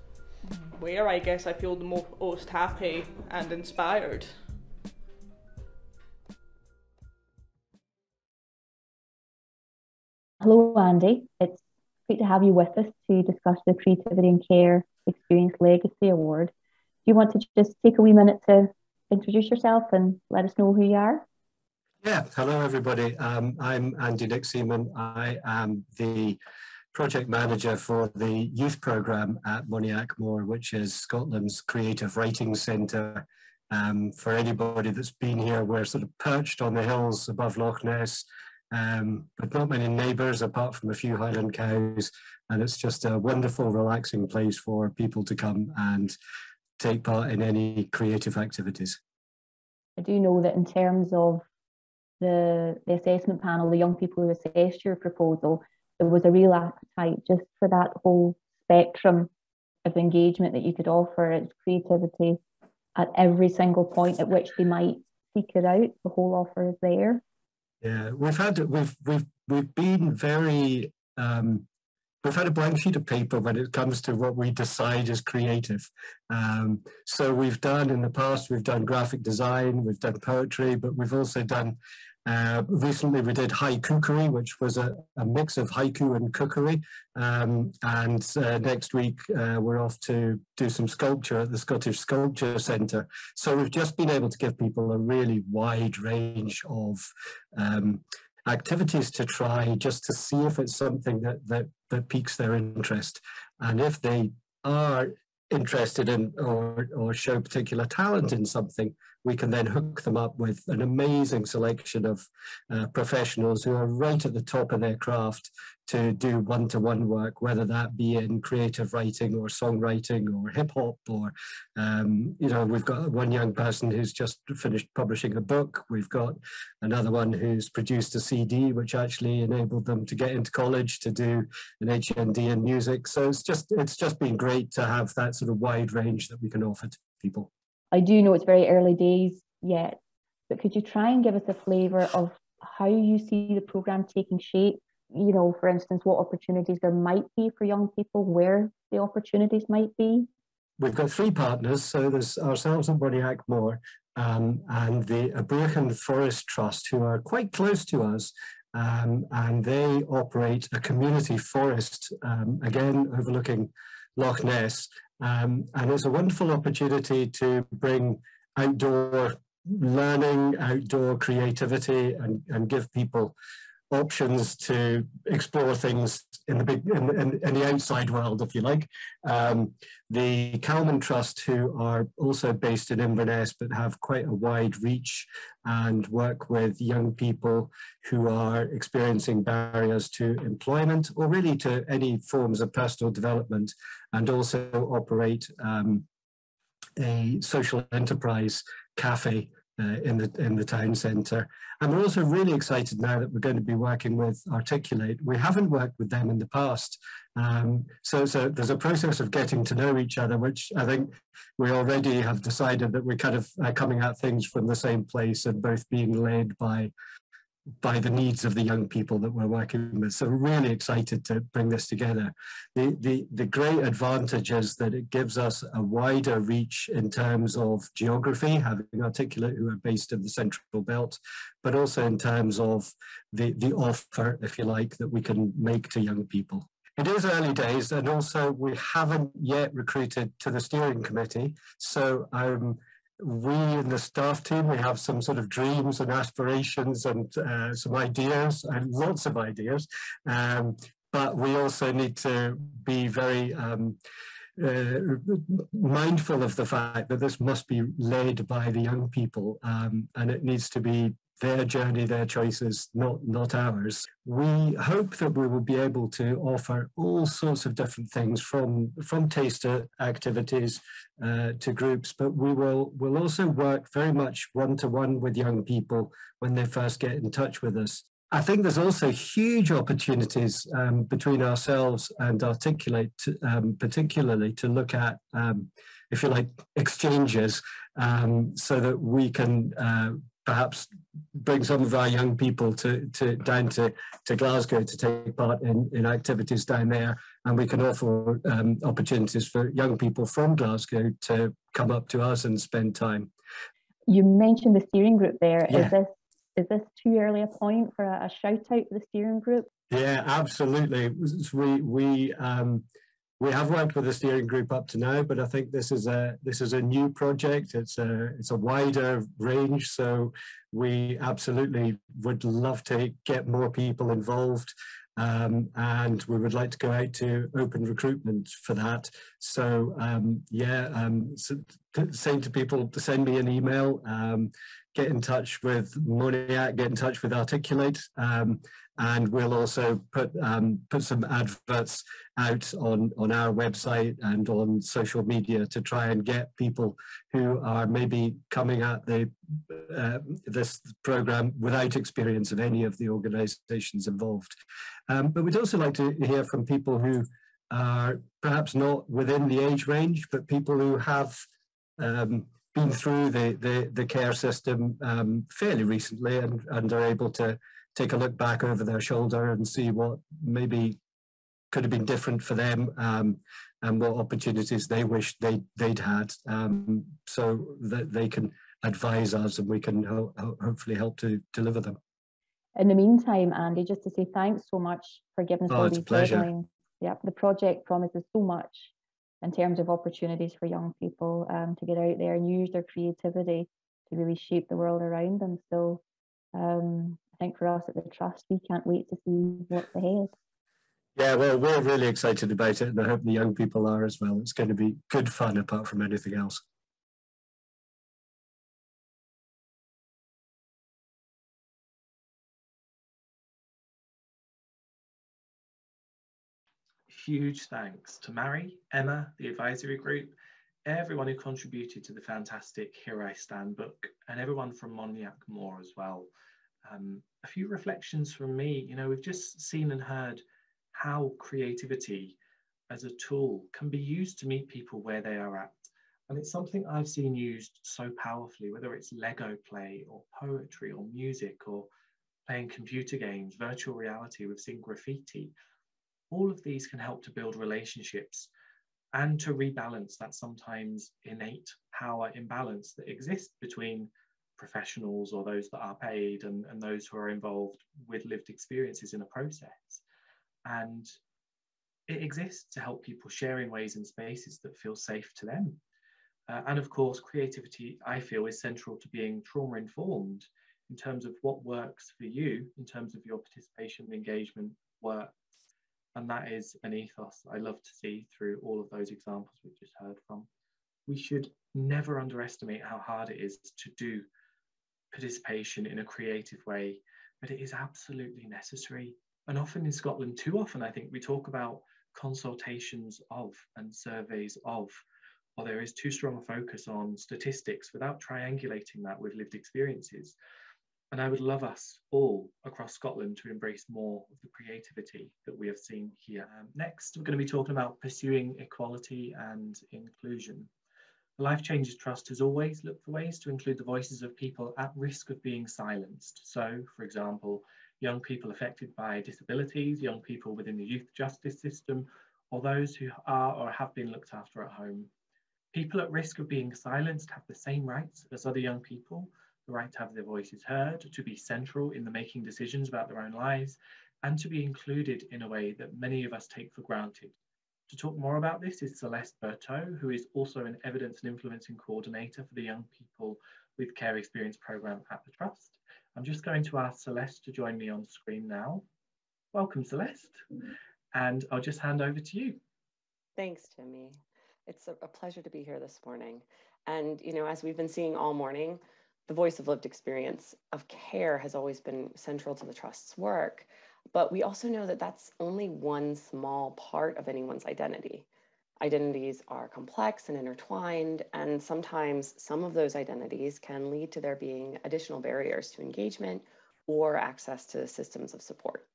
where I guess I feel the most happy and inspired. Hello Andy, it's great to have you with us to discuss the Creativity and Care Experience Legacy Award. Do you want to just take a wee minute to introduce yourself and let us know who you are? Yeah, hello everybody. I'm Andy Nick-Seaman. I am the project manager for the youth programme at Moniac Moor, which is Scotland's creative writing centre. For anybody that's been here, we're sort of perched on the hills above Loch Ness, with not many neighbours apart from a few Highland cows, and it's just a wonderful, relaxing place for people to come and take part in any creative activities. I do know that in terms of the assessment panel, the young people who assessed your proposal, there was a real appetite just for that whole spectrum of engagement that you could offer. It's creativity at every single point at which they might seek it out. The whole offer is there. Yeah, we've been very we've had a blank sheet of paper when it comes to what we decide is creative. So we've done in the past, we've done graphic design, we've done poetry, but we've also done recently we did haiku-cookery, which was a mix of haiku and cookery. And next week we're off to do some sculpture at the Scottish Sculpture Centre. So we've just been able to give people a really wide range of activities to try, just to see if it's something that piques their interest. And if they are interested in or show particular talent in something, we can then hook them up with an amazing selection of professionals who are right at the top of their craft to do one-to-one work, whether that be in creative writing or songwriting or hip-hop, or you know, we've got one young person who's just finished publishing a book. We've got another one who's produced a CD which actually enabled them to get into college to do an HND in music. So it's just been great to have that sort of wide range that we can offer to people. I do know it's very early days yet, but could you try and give us a flavour of how you see the programme taking shape? You know, for instance, what opportunities there might be for young people, where the opportunities might be? We've got three partners, so there's ourselves at Moniac Moor and the Abrachan Forest Trust, who are quite close to us, and they operate a community forest, again, overlooking Loch Ness. And it's a wonderful opportunity to bring outdoor learning, outdoor creativity, and give people options to explore things in the outside world, if you like. The Calman Trust, who are also based in Inverness but have quite a wide reach and work with young people who are experiencing barriers to employment or really to any forms of personal development, and also operate a social enterprise cafe in the town centre. And we're also really excited now that we're going to be working with Articulate. We haven't worked with them in the past. So there's a process of getting to know each other, which I think we already have decided that we're kind of coming at things from the same place and both being led by the needs of the young people that we're working with. So we're really excited to bring this together. The great advantage is that it gives us a wider reach in terms of geography, having Articulate who are based in the Central Belt, but also in terms of the offer, if you like, that we can make to young people. It is early days, and also we haven't yet recruited to the steering committee. So we in the staff team, we have some sort of dreams and aspirations and some ideas, and lots of ideas, but we also need to be very mindful of the fact that this must be led by the young people, and it needs to be their journey, their choices, not ours. We hope that we will be able to offer all sorts of different things, from taster activities to groups, but we'll also work very much one-to-one with young people when they first get in touch with us. I think there's also huge opportunities between ourselves and Articulate, particularly to look at, if you like, exchanges, so that we can perhaps bring some of our young people down to Glasgow to take part in activities down there, and we can offer opportunities for young people from Glasgow to come up to us and spend time. You mentioned the steering group there. Yeah. Is this too early a point for a shout out for the steering group? Yeah, absolutely. We have worked with the steering group up to now, but I think this is a new project. It's a wider range, so we absolutely would love to get more people involved, and we would like to go out to open recruitment for that. So saying to people to send me an email, get in touch with Moniac, get in touch with Articulate, and we'll also put some adverts out on our website and on social media to try and get people who are maybe coming at this program without experience of any of the organisations involved. But we'd also like to hear from people who are perhaps not within the age range, but people who have been through the care system fairly recently and are able to take a look back over their shoulder and see what maybe could have been different for them, and what opportunities they wish they'd had, so that they can advise us and we can hopefully help to deliver them. In the meantime, Andy, just to say thanks so much for giving us all these deadlines. Yep, the project promises so much in terms of opportunities for young people to get out there and use their creativity to really shape the world around them. So I think for us at the Trust, we can't wait to see what's ahead. Yeah, well, we're really excited about it, and I hope the young people are as well. It's going to be good fun apart from anything else. Huge thanks to Mary, Emma, the advisory group, everyone who contributed to the fantastic Here I Stand book, and everyone from Moniac Moor as well. A few reflections from me. We've just seen and heard how creativity as a tool can be used to meet people where they are at. And it's something I've seen used so powerfully, whether it's Lego play or poetry or music or playing computer games, virtual reality, we've seen graffiti. All of these can help to build relationships and to rebalance that sometimes innate power imbalance that exists between professionals or those that are paid and those who are involved with lived experiences in a process. And it exists to help people share in ways and spaces that feel safe to them. And of course, creativity, I feel, is central to being trauma-informed in terms of what works for you, in terms of your participation and engagement works. And that is an ethos I love to see through all of those examples we've just heard from. We should never underestimate how hard it is to do participation in a creative way, but it is absolutely necessary. And often in Scotland, too often, I think we talk about consultations of and surveys of or there is too strong a focus on statistics without triangulating that with lived experiences. And I would love us all across Scotland to embrace more of the creativity that we have seen here. Next, we're going to be talking about pursuing equality and inclusion. The Life Changes Trust has always looked for ways to include the voices of people at risk of being silenced. So, for example, young people affected by disabilities, young people within the youth justice system, or those who are or have been looked after at home. People at risk of being silenced have the same rights as other young people, the right to have their voices heard, to be central in the making decisions about their own lives, and to be included in a way that many of us take for granted. To talk more about this is Celeste Berteau, who is also an evidence and influencing coordinator for the Young People with Care Experience programme at the Trust. I'm just going to ask Celeste to join me on screen now. Welcome, Celeste, and I'll just hand over to you. Thanks, Jimmy. It's a pleasure to be here this morning. And, you know, as we've been seeing all morning, the voice of lived experience of care has always been central to the Trust's work. But we also know that that's only one small part of anyone's identity. Identities are complex and intertwined, and sometimes some of those identities can lead to there being additional barriers to engagement or access to systems of support.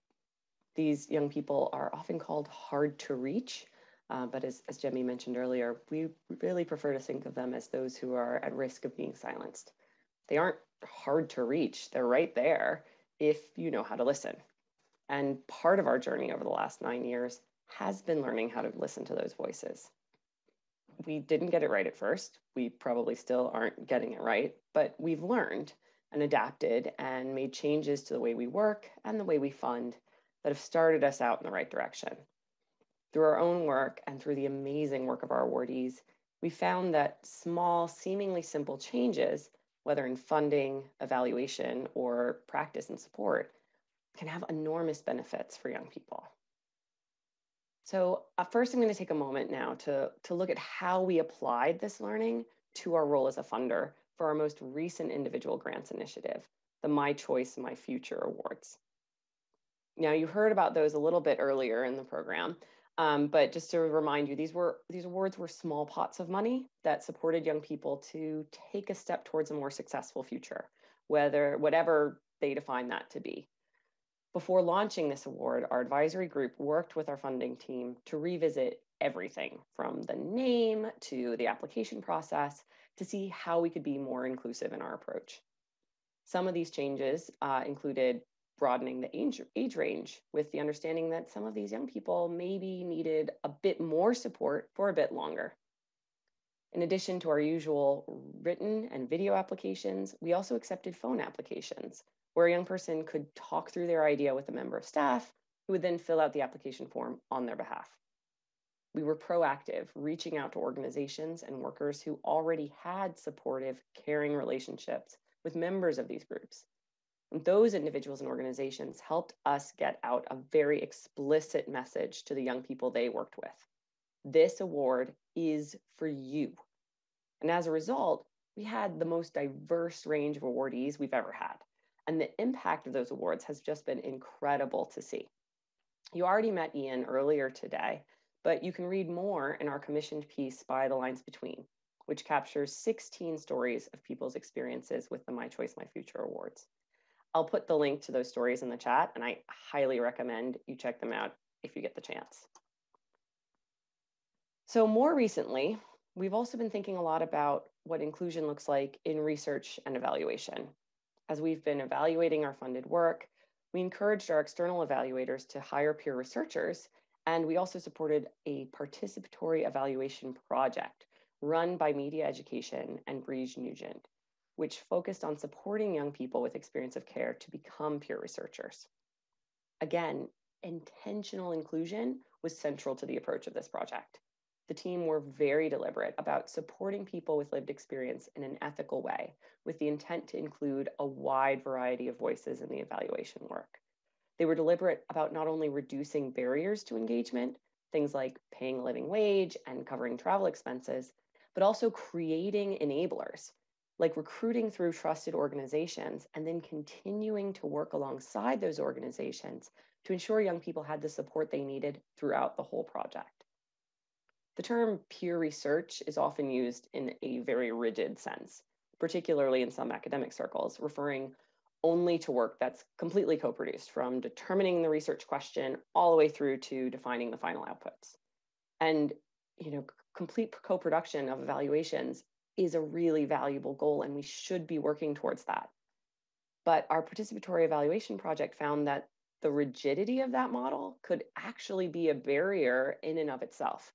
These young people are often called hard to reach, but as Jemmy mentioned earlier, we really prefer to think of them as those who are at risk of being silenced. They aren't hard to reach, they're right there if you know how to listen. And part of our journey over the last 9 years has been learning how to listen to those voices. We didn't get it right at first. We probably still aren't getting it right, but we've learned and adapted and made changes to the way we work and the way we fund that have started us out in the right direction. Through our own work and through the amazing work of our awardees, we found that small, seemingly simple changes, whether in funding, evaluation, or practice and support, can have enormous benefits for young people. So first, I'm going to take a moment now to look at how we applied this learning to our role as a funder for our most recent individual grants initiative, the My Choice, My Future Awards. Now, you heard about those a little bit earlier in the program, but just to remind you, these awards were small pots of money that supported young people to take a step towards a more successful future, whatever they define that to be. Before launching this award, our advisory group worked with our funding team to revisit everything from the name to the application process to see how we could be more inclusive in our approach. Some of these changes included broadening the age range with the understanding that some of these young people maybe needed a bit more support for a bit longer. In addition to our usual written and video applications, we also accepted phone applications where a young person could talk through their idea with a member of staff who would then fill out the application form on their behalf. We were proactive, reaching out to organizations and workers who already had supportive, caring relationships with members of these groups. And those individuals and organizations helped us get out a very explicit message to the young people they worked with. This award is for you. And as a result, we had the most diverse range of awardees we've ever had. And the impact of those awards has just been incredible to see. You already met Ian earlier today, but you can read more in our commissioned piece by The Lines Between, which captures 16 stories of people's experiences with the My Choice, My Future Awards. I'll put the link to those stories in the chat, and I highly recommend you check them out if you get the chance. So more recently, we've also been thinking a lot about what inclusion looks like in research and evaluation. As we've been evaluating our funded work, we encouraged our external evaluators to hire peer researchers, and we also supported a participatory evaluation project run by Media Education and Breege Nugent, which focused on supporting young people with experience of care to become peer researchers. Again, intentional inclusion was central to the approach of this project. The team were very deliberate about supporting people with lived experience in an ethical way, with the intent to include a wide variety of voices in the evaluation work. They were deliberate about not only reducing barriers to engagement, things like paying a living wage and covering travel expenses, but also creating enablers, like recruiting through trusted organizations and then continuing to work alongside those organizations to ensure young people had the support they needed throughout the whole project. The term peer research is often used in a very rigid sense, particularly in some academic circles, referring only to work that's completely co-produced, from determining the research question all the way through to defining the final outputs. And, complete co-production of evaluations is a really valuable goal, and we should be working towards that. But our participatory evaluation project found that the rigidity of that model could actually be a barrier in and of itself.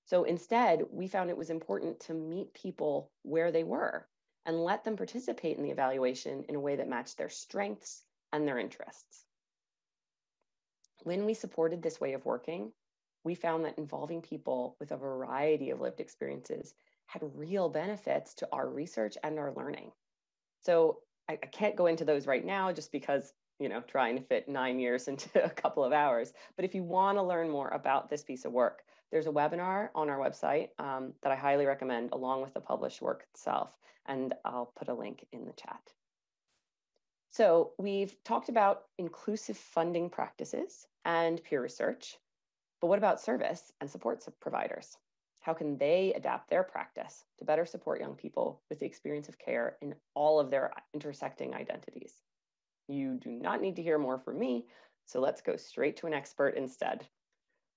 So instead, we found it was important to meet people where they were and let them participate in the evaluation in a way that matched their strengths and their interests. When we supported this way of working, we found that involving people with a variety of lived experiences had real benefits to our research and our learning. So I can't go into those right now just because, trying to fit 9 years into a couple of hours. But if you want to learn more about this piece of work, there's a webinar on our website that I highly recommend, along with the published work itself. And I'll put a link in the chat. So we've talked about inclusive funding practices and peer research, but what about service and support providers? How can they adapt their practice to better support young people with the experience of care in all of their intersecting identities? You do not need to hear more from me, so let's go straight to an expert instead.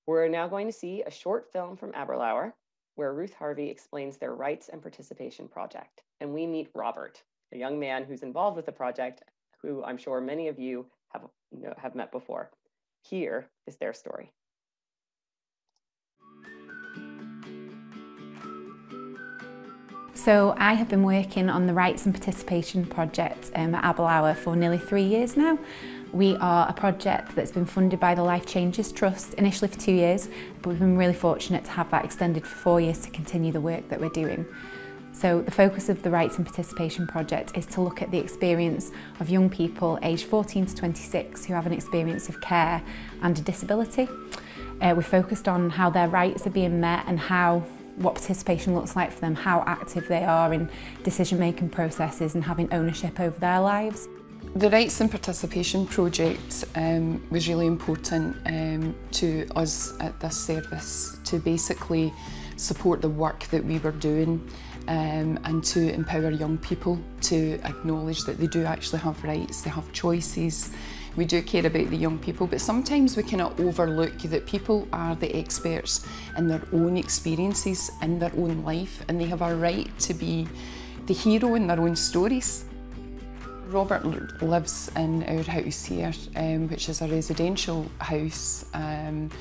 We're now going to see a short film from Aberlour, where Ruth Harvey explains their Rights and Participation project. And we meet Robert, a young man who's involved with the project, who I'm sure many of you have met before. Here is their story. So I have been working on the Rights and Participation project at Aberlour for nearly 3 years now. We are a project that's been funded by the Life Changes Trust, initially for 2 years, but we've been really fortunate to have that extended for 4 years to continue the work that we're doing. So the focus of the Rights and Participation project is to look at the experience of young people aged 14 to 26 who have an experience of care and a disability. We're focused on how their rights are being met and what participation looks like for them, how active they are in decision-making processes and having ownership over their lives. The Rights and Participation project was really important to us at this service to basically support the work that we were doing and to empower young people to acknowledge that they do actually have rights, they have choices. We do care about the young people, but sometimes we cannot overlook that people are the experts in their own experiences, in their own life, and they have a right to be the hero in their own stories. Robert lives in our house here, which is a residential house, and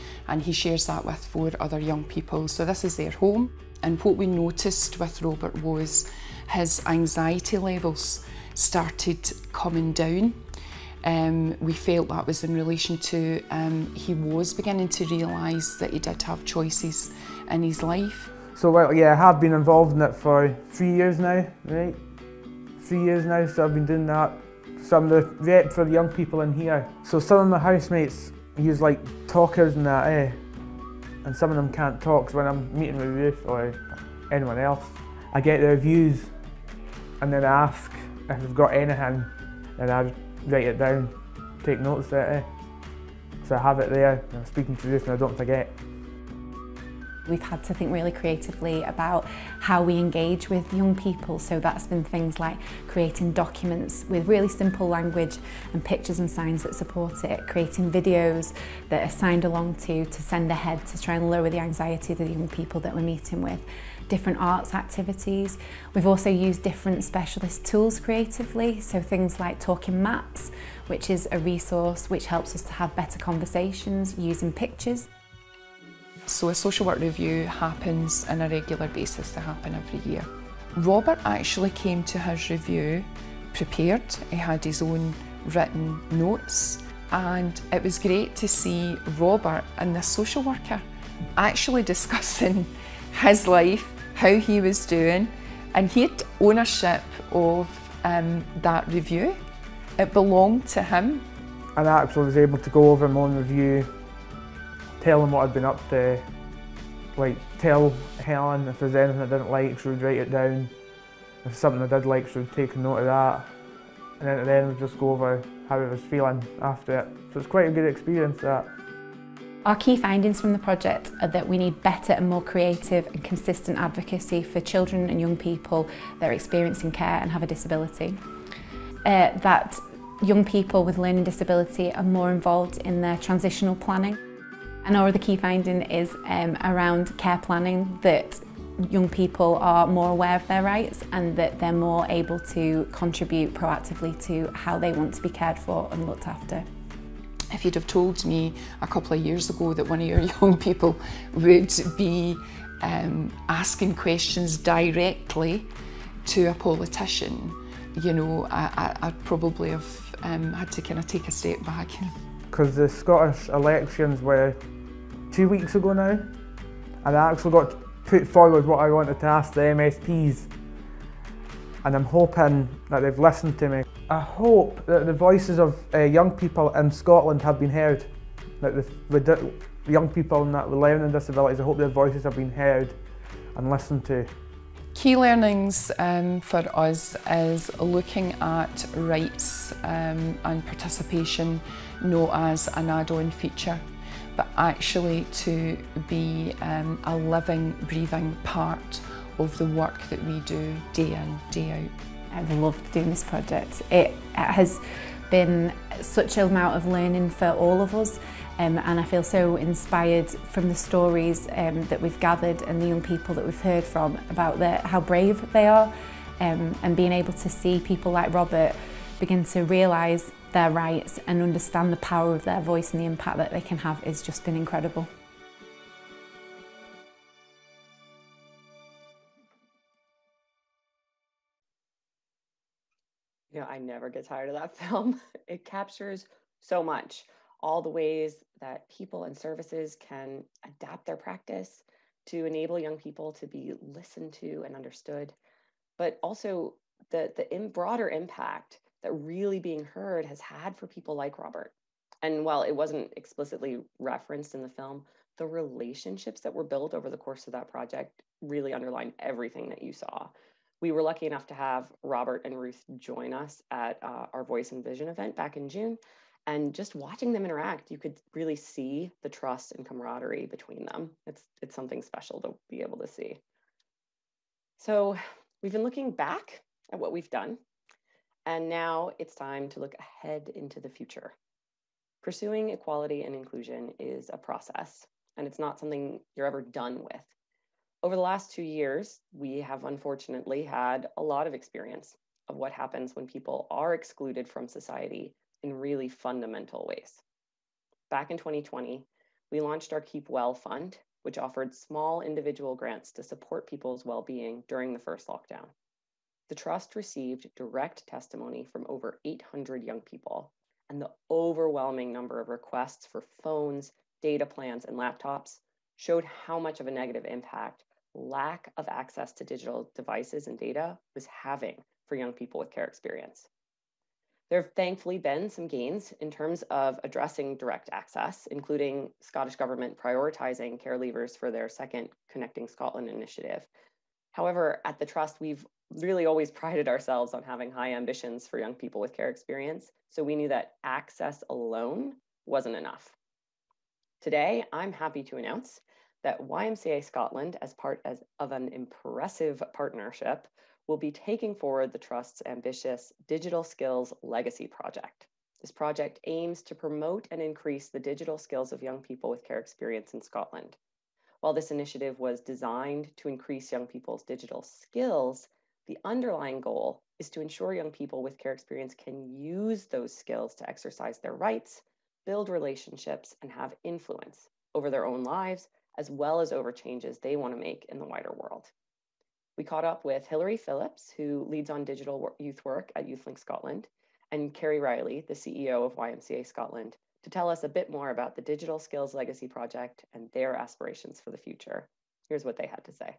he shares that with 4 other young people. So this is their home. And what we noticed with Robert was his anxiety levels started coming down. We felt that was in relation to he was beginning to realise that he did have choices in his life. So well, yeah, I have been involved in it for 3 years now, right? 3 years now, so I've been doing that. So I'm the rep for the young people in here. So some of my housemates use like talkers and that, and some of them can't talk, so when I'm meeting with Ruth or anyone else, I get their views and then I ask if they've got anything, and I write it down, take notes of it. So I have it there, and I'm speaking to Ruth and I don't forget. We've had to think really creatively about how we engage with young people, so that's been things like creating documents with really simple language and pictures and signs that support it, creating videos that are signed along to send ahead to try and lower the anxiety of the young people that we're meeting with, different arts activities. We've also used different specialist tools creatively, so things like Talking Maps, which is a resource which helps us to have better conversations using pictures. So a social work review happens on a regular basis, to happen every year. Robert actually came to his review prepared. He had his own written notes, and it was great to see Robert and the social worker actually discussing his life, how he was doing, and he had ownership of that review. It belonged to him. And I actually was able to go over my own review, tell him what I'd been up to, like tell Helen if there's anything I didn't like, she would write it down. If something I did like, she would take a note of that. And then at the end we'd just go over how I was feeling after it. So it's quite a good experience, that. Our key findings from the project are that we need better and more creative and consistent advocacy for children and young people that are experiencing care and have a disability. That young people with learning disability are more involved in their transitional planning. And our other key finding is around care planning, that young people are more aware of their rights and that they're more able to contribute proactively to how they want to be cared for and looked after. If you'd have told me a couple of years ago that one of your young people would be asking questions directly to a politician, you know, I'd probably have had to kind of take a step back. Because the Scottish elections were 2 weeks ago now, and I actually got to put forward what I wanted to ask the MSPs, and I'm hoping that they've listened to me. I hope that the voices of young people in Scotland have been heard, that the young people with learning disabilities, I hope their voices have been heard and listened to. Key learnings for us is looking at rights and participation not as an add-on feature, but actually to be a living, breathing part of the work that we do day in, day out. I've loved doing this project. It has been such an amount of learning for all of us, and I feel so inspired from the stories that we've gathered and the young people that we've heard from about how brave they are, and being able to see people like Robert begin to realise their rights and understand the power of their voice and the impact that they can have has just been incredible. You know, I never get tired of that film. It captures so much, all the ways that people and services can adapt their practice to enable young people to be listened to and understood, but also the broader impact that really being heard has had for people like Robert. And while it wasn't explicitly referenced in the film, the relationships that were built over the course of that project really underline everything that you saw. We were lucky enough to have Robert and Ruth join us at our Voice and Vision event back in June. And just watching them interact, you could really see the trust and camaraderie between them. It's something special to be able to see. So we've been looking back at what we've done, and now it's time to look ahead into the future. Pursuing equality and inclusion is a process, and it's not something you're ever done with. Over the last 2 years, we have unfortunately had a lot of experience of what happens when people are excluded from society in really fundamental ways. Back in 2020, we launched our Keep Well Fund, which offered small individual grants to support people's well-being during the first lockdown. The Trust received direct testimony from over 800 young people, and the overwhelming number of requests for phones, data plans, and laptops showed how much of a negative impact lack of access to digital devices and data was having for young people with care experience. There have thankfully been some gains in terms of addressing direct access, including Scottish Government prioritizing care leavers for their second Connecting Scotland initiative. However, at the Trust, we've really always prided ourselves on having high ambitions for young people with care experience, so we knew that access alone wasn't enough. Today, I'm happy to announce that YMCA Scotland, as part of an impressive partnership, will be taking forward the Trust's ambitious Digital Skills Legacy Project. This project aims to promote and increase the digital skills of young people with care experience in Scotland. While this initiative was designed to increase young people's digital skills, the underlying goal is to ensure young people with care experience can use those skills to exercise their rights, build relationships, and have influence over their own lives, as well as over changes they want to make in the wider world. We caught up with Hilary Phillips, who leads on digital youth work at YouthLink Scotland, and Kerry Riley, the CEO of YMCA Scotland, to tell us a bit more about the Digital Skills Legacy Project and their aspirations for the future. Here's what they had to say.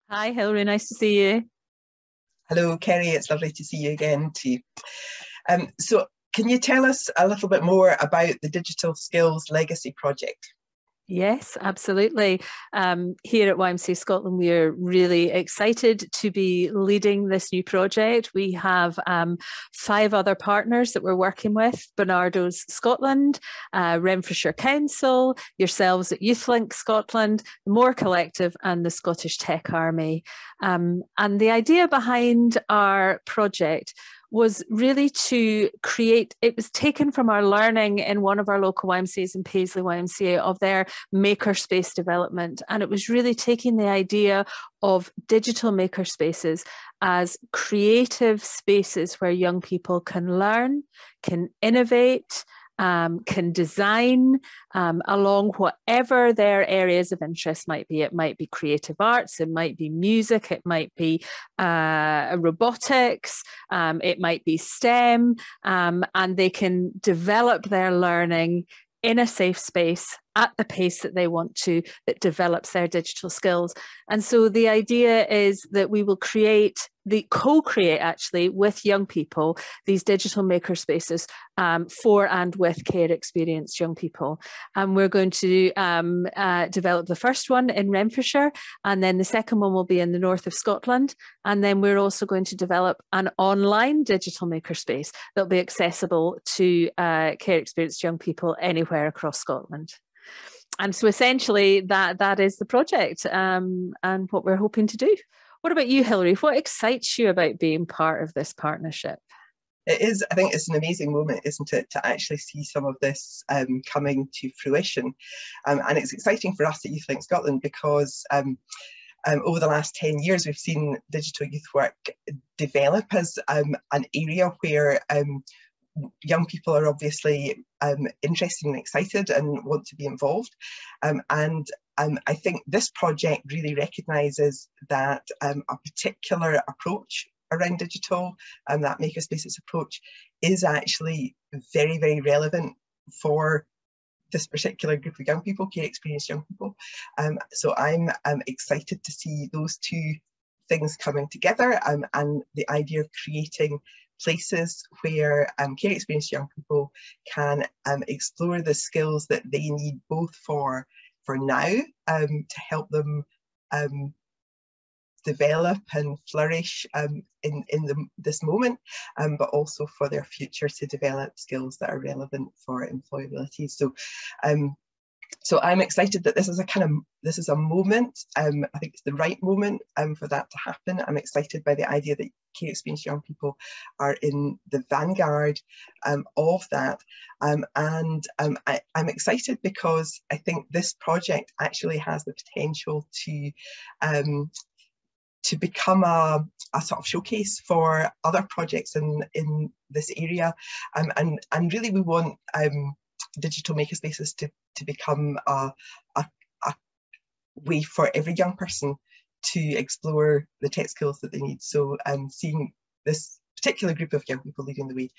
Hi, Hilary, nice to see you. Hello, Kerry, it's lovely to see you again too. So can you tell us a little bit more about the Digital Skills Legacy Project? Yes, absolutely. Here at YMCA Scotland, we are really excited to be leading this new project. We have 5 other partners that we're working with: Barnardo's Scotland, Renfrewshire Council, yourselves at YouthLink Scotland, the Moore Collective, and the Scottish Tech Army. And the idea behind our project was really to create, it was taken from our learning in one of our local YMCAs in Paisley YMCA of their makerspace development. And it was really taking the idea of digital makerspaces as creative spaces where young people can learn, can innovate, can design along whatever their areas of interest might be. It might be creative arts, it might be music, it might be robotics, it might be STEM, and they can develop their learning in a safe space at the pace that they want to, that develops their digital skills. And so the idea is that we will co-create actually with young people these digital makerspaces for and with care experienced young people. And we're going to develop the first one in Renfrewshire, and then the second one will be in the north of Scotland. And then we're also going to develop an online digital makerspace that'll be accessible to care experienced young people anywhere across Scotland. And so essentially that is the project and what we're hoping to do. What about you, Hilary? What excites you about being part of this partnership? It is, I think it's an amazing moment, isn't it, to actually see some of this coming to fruition. And it's exciting for us at YouthLink Scotland because over the last 10 years, we've seen digital youth work develop as an area where young people are obviously interested and excited and want to be involved. I think this project really recognises that a particular approach around digital and that makerspaces approach is actually very, very relevant for this particular group of young people, care experienced young people. So I'm excited to see those two things coming together and the idea of creating places where care experienced young people can explore the skills that they need both for now to help them develop and flourish in this moment, but also for their future to develop skills that are relevant for employability. So I'm excited that this is a moment. I think it's the right moment for that to happen. I'm excited by the idea that care experienced young people are in the vanguard of that. I'm excited because I think this project actually has the potential to become a sort of showcase for other projects in this area. And really we want digital makerspaces to become a way for every young person to explore the tech skills that they need. So seeing this particular group of young people leading the way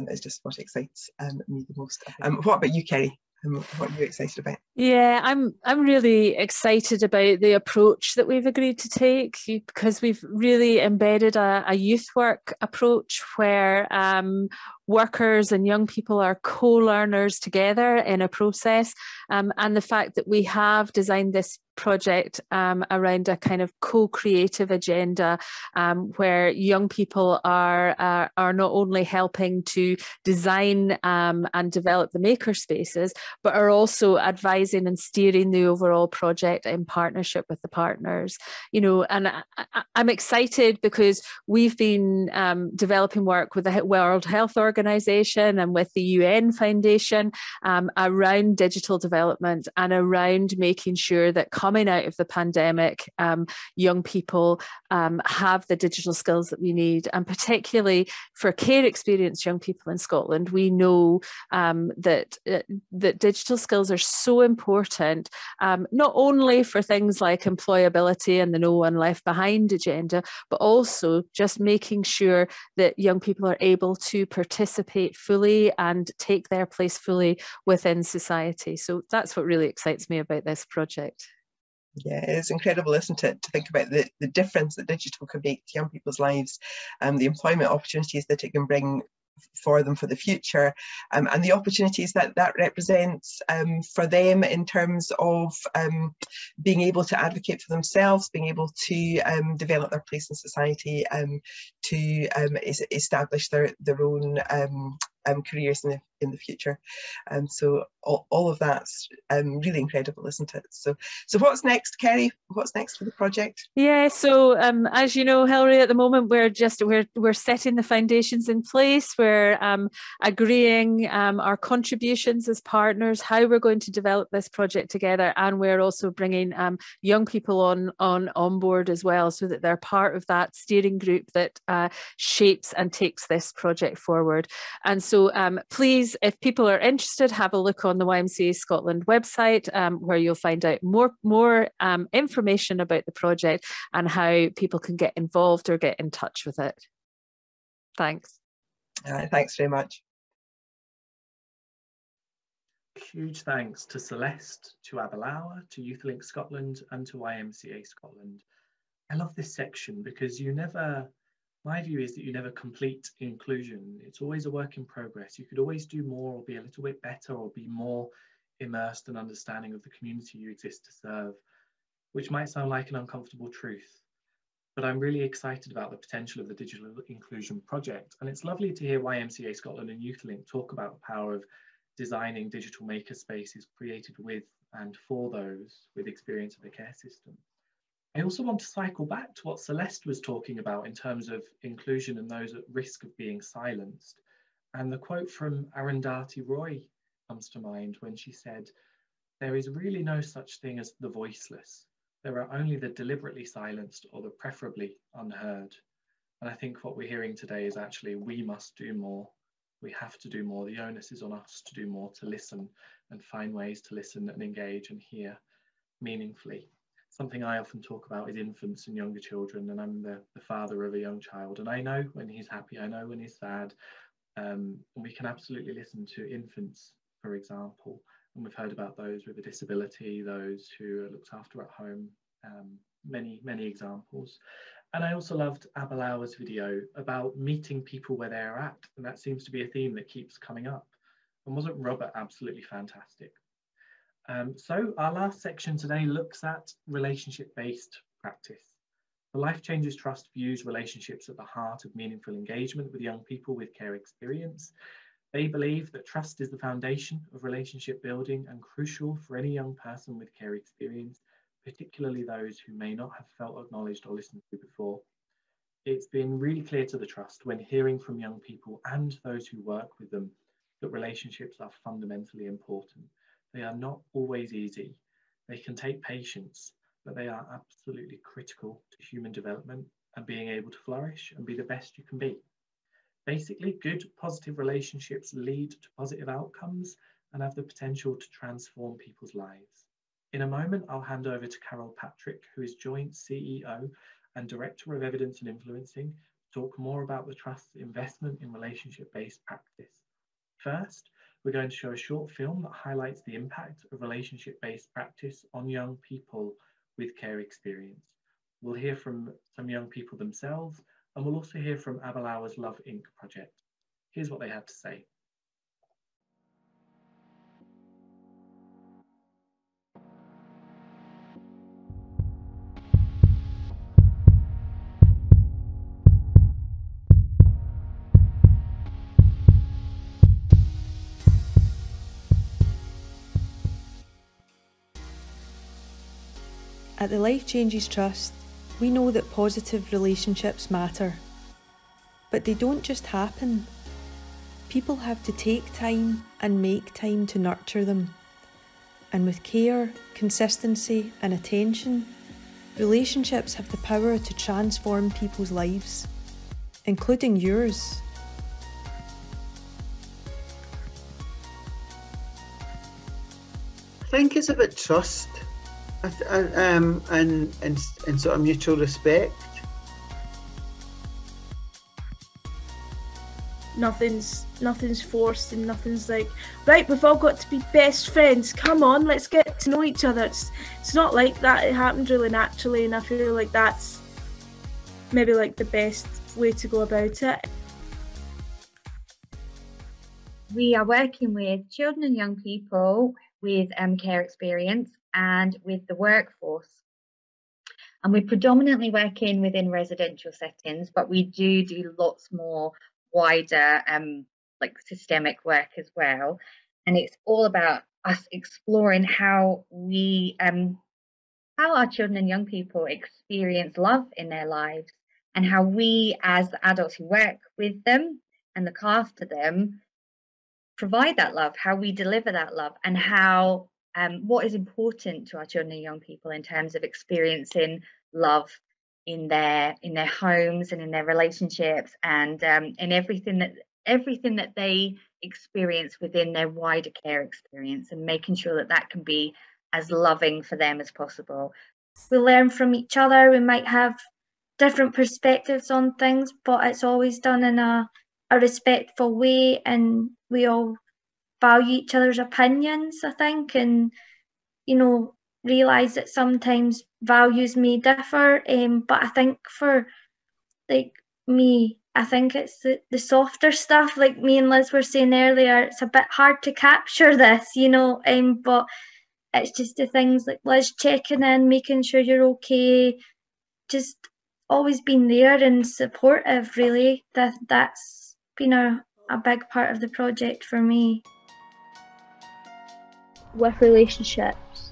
is just what excites me the most. What about you, Kerry? What are you excited about? Yeah, I'm really excited about the approach that we've agreed to take, because we've really embedded a youth work approach where workers and young people are co-learners together in a process, and the fact that we have designed this project around a kind of co-creative agenda where young people are not only helping to design and develop the makerspaces, but are also advising and steering the overall project in partnership with the partners. You know, and I'm excited because we've been developing work with the World Health Organization and with the UN Foundation around digital development and around making sure that coming out of the pandemic, young people have the digital skills that we need. And particularly for care experienced young people in Scotland, we know that digital skills are so important, not only for things like employability and the no one left behind agenda, but also just making sure that young people are able to participate fully and take their place fully within society. So that's what really excites me about this project. Yeah, it's incredible, isn't it, to think about the difference that digital can make to young people's lives and the employment opportunities that it can bring for them for the future, and the opportunities that that represents for them in terms of being able to advocate for themselves, being able to develop their place in society, to establish their own careers in the future. So all of that's really incredible, isn't it? So what's next, Kerry? What's next for the project? Yeah, so as you know, Hilary, at the moment we're setting the foundations in place. We're agreeing our contributions as partners, how we're going to develop this project together, and we're also bringing young people on board as well, so that they're part of that steering group that shapes and takes this project forward. And so please, if people are interested, have a look on the YMCA Scotland website, where you'll find out more information about the project and how people can get involved or get in touch with it. Thanks. Thanks very much. Huge thanks to Celeste, to Abalawa, to YouthLink Scotland, and to YMCA Scotland. I love this section because my view is that you never complete inclusion. It's always a work in progress. You could always do more, or be a little bit better, or be more immersed and understanding of the community you exist to serve, which might sound like an uncomfortable truth. But I'm really excited about the potential of the Digital Inclusion Project. And it's lovely to hear YMCA Scotland and YouthLink talk about the power of designing digital maker spaces created with and for those with experience of the care system. I also want to cycle back to what Celeste was talking about in terms of inclusion and those at risk of being silenced. And the quote from Arundhati Roy comes to mind when she said, "There is really no such thing as the voiceless. There are only the deliberately silenced or the preferably unheard." And I think what we're hearing today is actually we must do more. We have to do more. The onus is on us to do more, to listen and find ways to listen and engage and hear meaningfully. Something I often talk about is infants and younger children, and I'm the father of a young child, and I know when he's happy, I know when he's sad, and we can absolutely listen to infants, for example, and we've heard about those with a disability, those who are looked after at home, many examples. And I also loved Abalawa's video about meeting people where they're at, and that seems to be a theme that keeps coming up. And wasn't Robert absolutely fantastic? So our last section today looks at relationship-based practice. The Life Changes Trust views relationships at the heart of meaningful engagement with young people with care experience. They believe that trust is the foundation of relationship building and crucial for any young person with care experience, particularly those who may not have felt acknowledged or listened to before. It's been really clear to the Trust when hearing from young people and those who work with them that relationships are fundamentally important. They are not always easy. They can take patience, but they are absolutely critical to human development and being able to flourish and be the best you can be. Basically, good, positive relationships lead to positive outcomes and have the potential to transform people's lives. In a moment, I'll hand over to Carol Patrick, who is Joint CEO and Director of Evidence and Influencing, to talk more about the Trust's investment in relationship-based practice. First, we're going to show a short film that highlights the impact of relationship-based practice on young people with care experience. We'll hear from some young people themselves, and we'll also hear from Abalawa's Love Inc. project. Here's what they had to say. At the Life Changes Trust, we know that positive relationships matter. But they don't just happen. People have to take time and make time to nurture them. And with care, consistency and attention, relationships have the power to transform people's lives, including yours. I think it's about trust. And sort of mutual respect. Nothing's forced and nothing's like, right, we've all got to be best friends, come on, let's get to know each other. It's not like that. It happened really naturally, and I feel like that's maybe like the best way to go about it. We are working with children and young people with care experience and with the workforce. And we're predominantly working within residential settings, but we do lots more wider like systemic work as well. And it's all about us exploring how we how our children and young people experience love in their lives, and how we as the adults who work with them and look after them provide that love, how we deliver that love, and how what is important to our children and young people in terms of experiencing love in their homes and in their relationships, and in everything that they experience within their wider care experience, and making sure that that can be as loving for them as possible. We learn from each other. We might have different perspectives on things, but it's always done in a respectful way, and we all value each other's opinions, I think, and realise that sometimes values may differ, but I think for like me, I think it's the softer stuff, like me and Liz were saying earlier. It's a bit hard to capture this, but it's just the things like Liz checking in, making sure you're okay, just always being there and supportive, really. That's been a big part of the project for me. With relationships,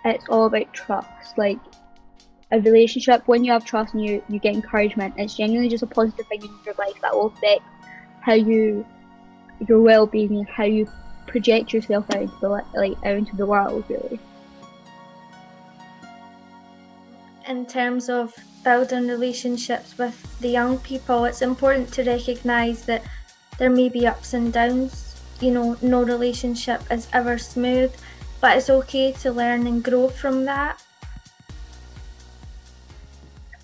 it's all about trust. Like a relationship, when you have trust and you get encouragement, it's genuinely just a positive thing in your life that will affect how your well-being and how you project yourself out into the world, really. In terms of building relationships with the young people, it's important to recognise that there may be ups and downs. No relationship is ever smooth, but it's okay to learn and grow from that.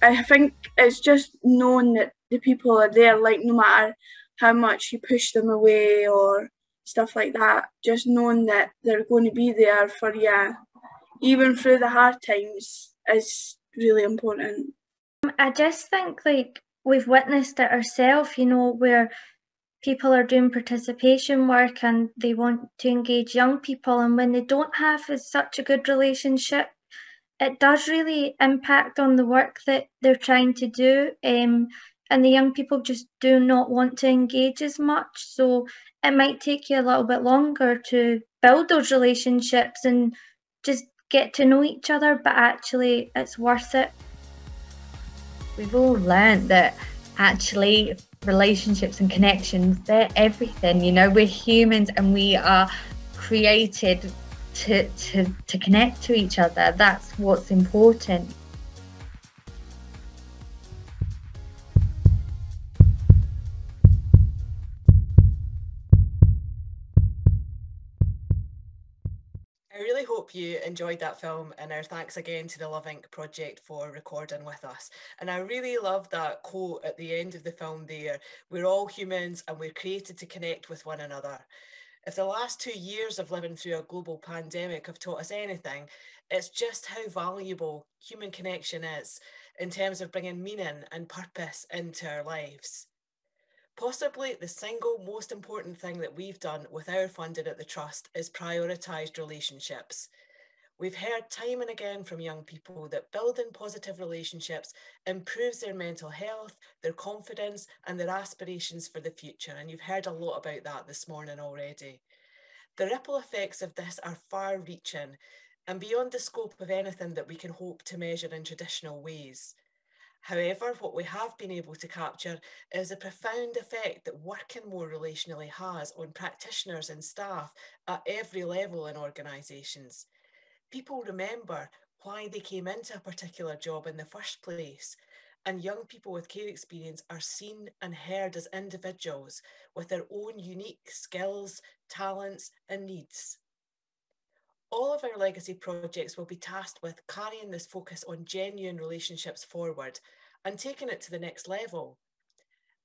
I think it's just knowing that the people are there, like no matter how much you push them away or stuff like that, just knowing that they're going to be there for you, even through the hard times, is really important. I just think we've witnessed it ourselves, where people are doing participation work and they want to engage young people, and when they don't have such a good relationship, it does really impact on the work that they're trying to do, and the young people just do not want to engage as much. So it might take you a little bit longer to build those relationships and just get to know each other, but actually it's worth it. We've all learned that actually relationships and connections, they're everything. We're humans and we are created to connect to each other. That's what's important. I really hope you enjoyed that film, and our thanks again to the Love Inc. project for recording with us. And I really love that quote at the end of the film there: we're all humans and we're created to connect with one another. If the last 2 years of living through a global pandemic have taught us anything, it's just how valuable human connection is in terms of bringing meaning and purpose into our lives. Possibly the single most important thing that we've done with our funding at the Trust is prioritised relationships. We've heard time and again from young people that building positive relationships improves their mental health, their confidence, and their aspirations for the future. And you've heard a lot about that this morning already. The ripple effects of this are far-reaching and beyond the scope of anything that we can hope to measure in traditional ways. However, what we have been able to capture is the profound effect that working more relationally has on practitioners and staff at every level in organisations. People remember why they came into a particular job in the first place, and young people with care experience are seen and heard as individuals with their own unique skills, talents, and needs. All of our legacy projects will be tasked with carrying this focus on genuine relationships forward and taking it to the next level.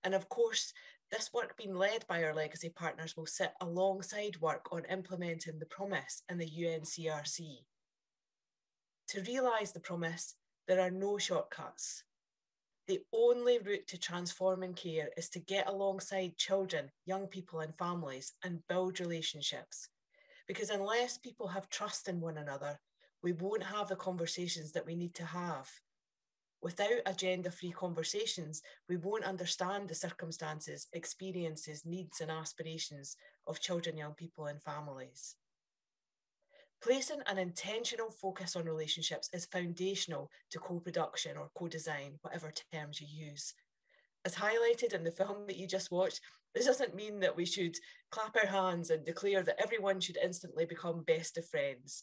And of course, this work being led by our legacy partners will sit alongside work on implementing the promise in the UNCRC. To realise the promise, there are no shortcuts. The only route to transforming care is to get alongside children, young people and families and build relationships. Because unless people have trust in one another, we won't have the conversations that we need to have. Without agenda-free conversations, we won't understand the circumstances, experiences, needs and aspirations of children, young people and families. Placing an intentional focus on relationships is foundational to co-production or co-design, whatever terms you use. As highlighted in the film that you just watched, this doesn't mean that we should clap our hands and declare that everyone should instantly become best of friends.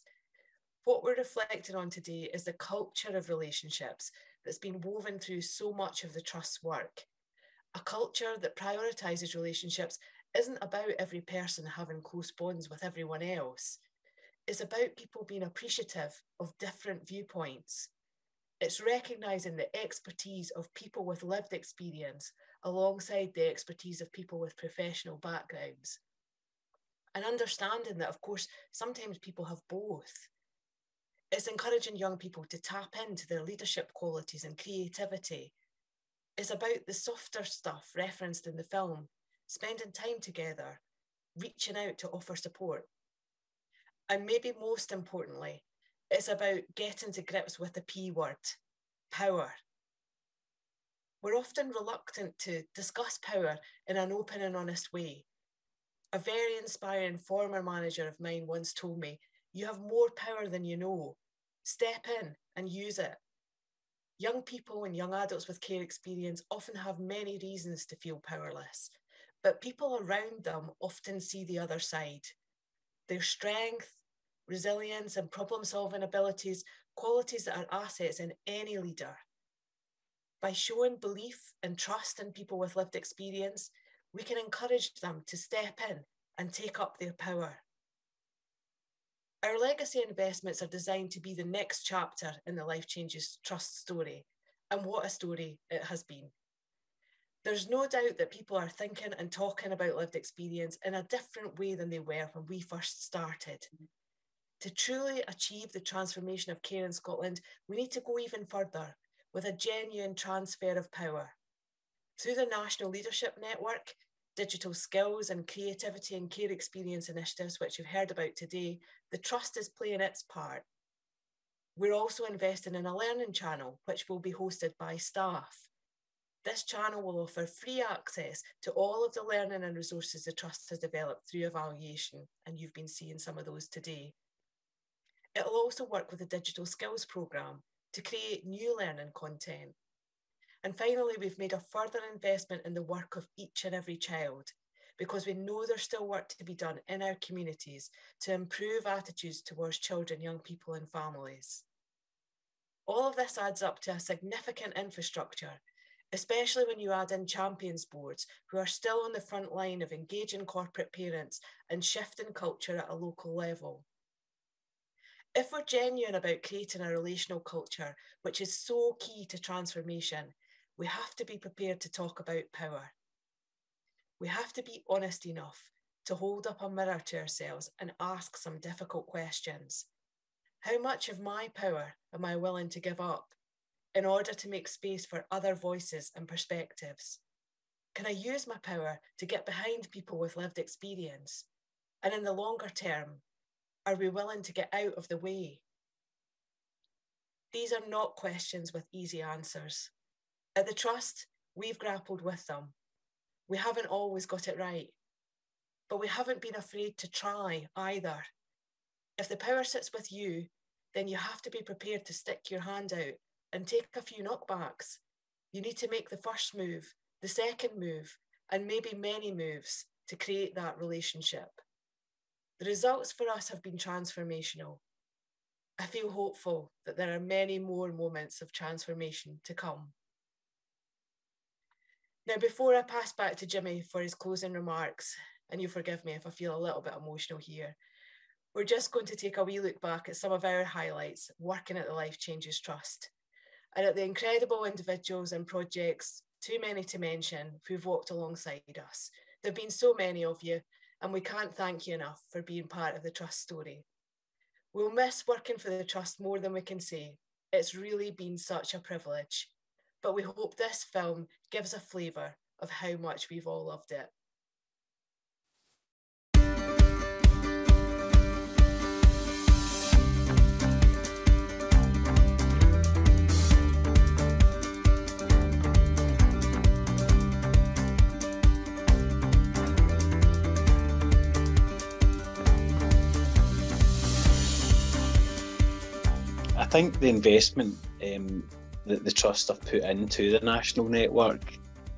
What we're reflecting on today is the culture of relationships that's been woven through so much of the Trust's work. A culture that prioritises relationships isn't about every person having close bonds with everyone else. It's about people being appreciative of different viewpoints. It's recognising the expertise of people with lived experience alongside the expertise of people with professional backgrounds. And understanding that, of course, sometimes people have both. It's encouraging young people to tap into their leadership qualities and creativity. It's about the softer stuff referenced in the film, spending time together, reaching out to offer support. And maybe most importantly, it's about getting to grips with the P word, power. We're often reluctant to discuss power in an open and honest way. A very inspiring former manager of mine once told me, "You have more power than you know. Step in and use it." Young people and young adults with care experience often have many reasons to feel powerless, but people around them often see the other side. Their strength, resilience and problem-solving abilities, qualities that are assets in any leader. By showing belief and trust in people with lived experience, we can encourage them to step in and take up their power. Our legacy investments are designed to be the next chapter in the Life Changes Trust story, and what a story it has been. There's no doubt that people are thinking and talking about lived experience in a different way than they were when we first started. To truly achieve the transformation of care in Scotland, we need to go even further with a genuine transfer of power. Through the National Leadership Network, digital skills and creativity and care experience initiatives, which you've heard about today, the Trust is playing its part. We're also investing in a learning channel, which will be hosted by staff. This channel will offer free access to all of the learning and resources the Trust has developed through evaluation, and you've been seeing some of those today. It'll also work with the Digital Skills Programme to create new learning content. And finally, we've made a further investment in the work of each and every child, because we know there's still work to be done in our communities to improve attitudes towards children, young people and families. All of this adds up to a significant infrastructure, especially when you add in champions boards who are still on the front line of engaging corporate parents and shifting culture at a local level. If we're genuine about creating a relational culture, which is so key to transformation, we have to be prepared to talk about power. We have to be honest enough to hold up a mirror to ourselves and ask some difficult questions. How much of my power am I willing to give up in order to make space for other voices and perspectives? Can I use my power to get behind people with lived experience? And in the longer term, are we willing to get out of the way? These are not questions with easy answers. At the Trust, we've grappled with them. We haven't always got it right, but we haven't been afraid to try either. If the power sits with you, then you have to be prepared to stick your hand out and take a few knockbacks. You need to make the first move, the second move, and maybe many moves to create that relationship. The results for us have been transformational. I feel hopeful that there are many more moments of transformation to come. Now, before I pass back to Jimmy for his closing remarks, and you forgive me if I feel a little bit emotional here, we're just going to take a wee look back at some of our highlights working at the Life Changes Trust and at the incredible individuals and projects, too many to mention, who've walked alongside us. There have been so many of you, and we can't thank you enough for being part of the Trust story. We'll miss working for the Trust more than we can say. It's really been such a privilege. but we hope this film gives a flavour of how much we've all loved it. I think the investment that the Trust have put into the national network,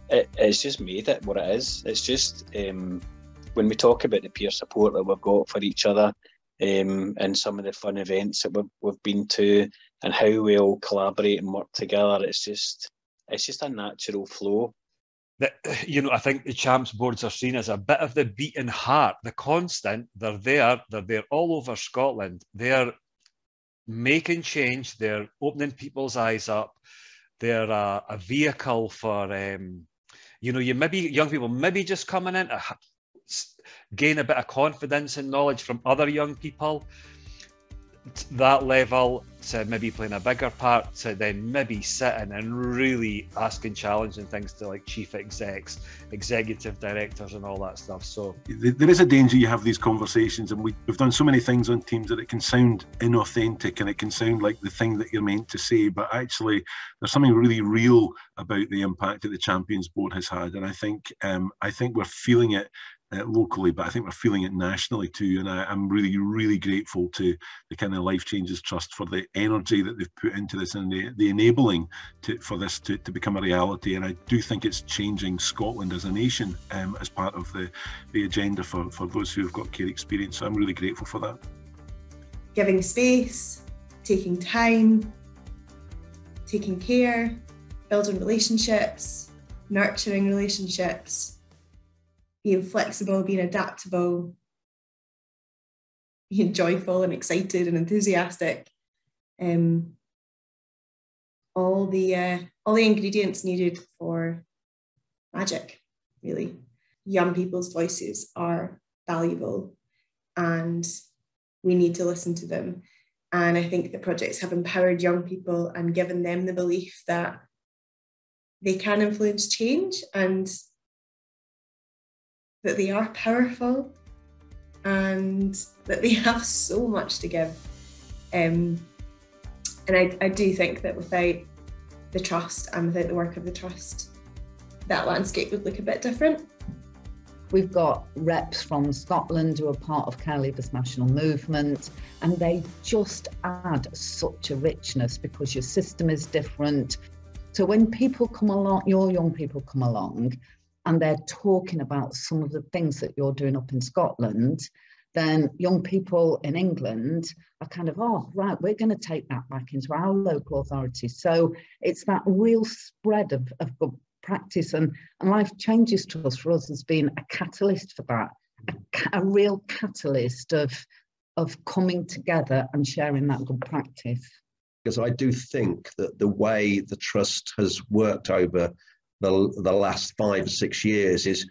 it's just made it what it is. It's just, when we talk about the peer support that we've got for each other, and some of the fun events that we've been to, and how we all collaborate and work together, it's just a natural flow. I think the Champs boards are seen as a bit of the beating heart, the constant. They're there all over Scotland. They're making change, they're opening people's eyes up, they're a vehicle for you maybe young people maybe just coming in to gain a bit of confidence and knowledge from other young people, that level, to maybe playing a bigger part, to then maybe sitting and really asking challenging things to like chief execs, executive directors and all that stuff. So there is a danger you have these conversations, and we've done so many things on teams that it can sound inauthentic and it can sound like the thing that you're meant to say, but actually there's something really real about the impact that the Champions Board has had, and I think we're feeling it locally, but I think we're feeling it nationally too, and I'm really, really grateful to the kind of Life Changes Trust for the energy that they've put into this and the enabling for this to become a reality. And I do think it's changing Scotland as a nation as part of the agenda for those who have got care experience, so I'm really grateful for that. Giving space, taking time, taking care, building relationships, nurturing relationships, being flexible, being adaptable, being joyful and excited and enthusiastic. All the ingredients needed for magic, really. Young people's voices are valuable and we need to listen to them. And I think the projects have empowered young people and given them the belief that they can influence change and that they are powerful and that they have so much to give. And I do think that without the Trust and without the work of the Trust, that landscape would look a bit different. We've got reps from Scotland who are part of Care Leavers National Movement, and they just add such a richness because your system is different. So when people come along, your young people come along, and they're talking about some of the things that you're doing up in Scotland, then young people in England are kind of, oh, right, we're going to take that back into our local authorities. So it's that real spread of good practice, and Life Changes Trust for us has been a catalyst for that, a real catalyst of coming together and sharing that good practice. Because I do think that the way the Trust has worked over the last 5 or 6 years is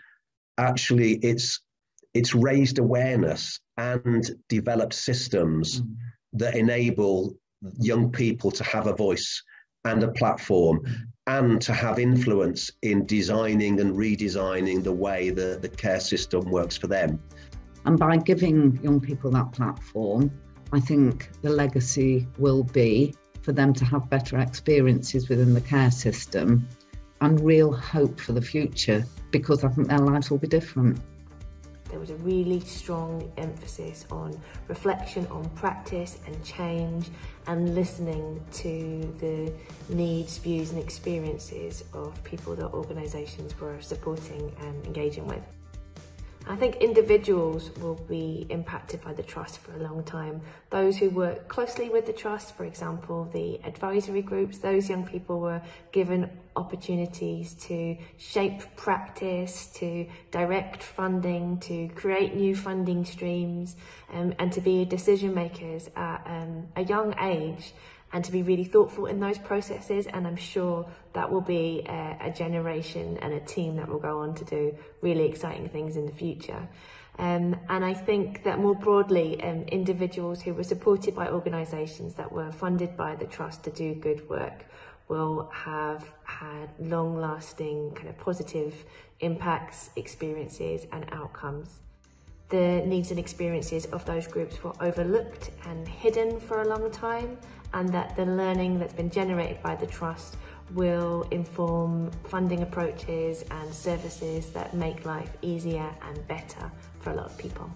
actually it's raised awareness and developed systems that enable young people to have a voice and a platform and to have influence in designing and redesigning the way the care system works for them. And by giving young people that platform, I think the legacy will be for them to have better experiences within the care system and real hope for the future, because I think their lives will be different. There was a really strong emphasis on reflection on practice and change and listening to the needs, views and experiences of people that organisations were supporting and engaging with. I think individuals will be impacted by the Trust for a long time. Those who work closely with the Trust, for example, the advisory groups, those young people were given opportunities to shape practice, to direct funding, to create new funding streams, and to be decision makers at a young age, and to be really thoughtful in those processes. And I'm sure that will be a generation and a team that will go on to do really exciting things in the future. And I think that more broadly, individuals who were supported by organisations that were funded by the Trust to do good work will have had long-lasting kind of positive impacts, experiences and outcomes. The needs and experiences of those groups were overlooked and hidden for a long time, and that the learning that's been generated by the Trust will inform funding approaches and services that make life easier and better for a lot of people.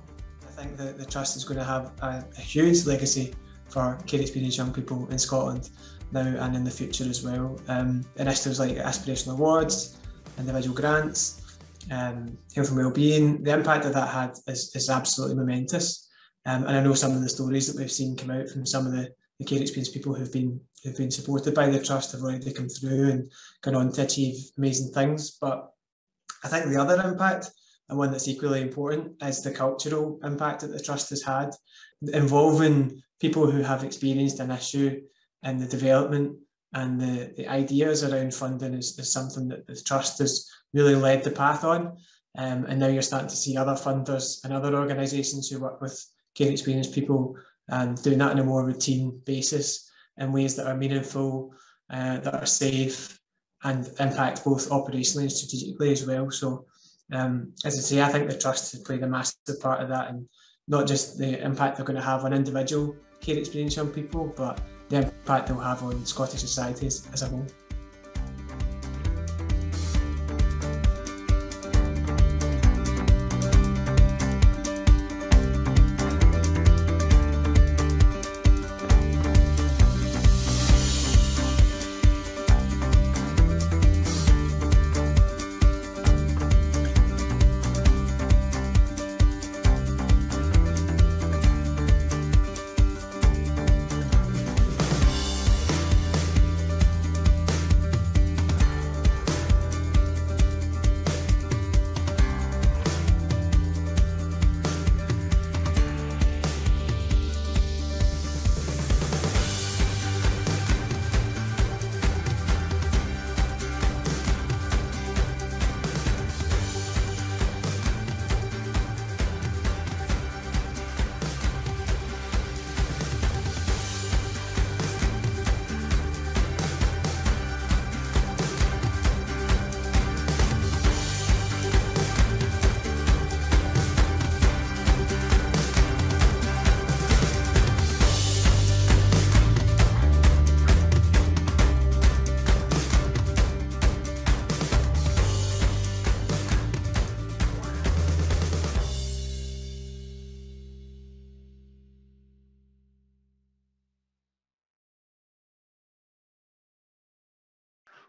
I think that the Trust is going to have a huge legacy for care experience young people in Scotland now and in the future as well. Initiatives like aspirational awards, individual grants, health and wellbeing, the impact that that had is absolutely momentous. And I know some of the stories that we've seen come out from some of the care experience people who've been supported by the Trust have already come through and gone on to achieve amazing things. But I think the other impact, and one that's equally important, is the cultural impact that the Trust has had, involving people who have experienced an issue in the development, and the ideas around funding is something that the Trust has really led the path on. And now you're starting to see other funders and other organisations who work with care experienced people doing that on a more routine basis in ways that are meaningful, that are safe and impact both operationally and strategically as well. So as I say, I think the Trust has played a massive part of that, and not just the impact they're going to have on individual care experienced young people, but the impact they'll have on Scottish society as a whole.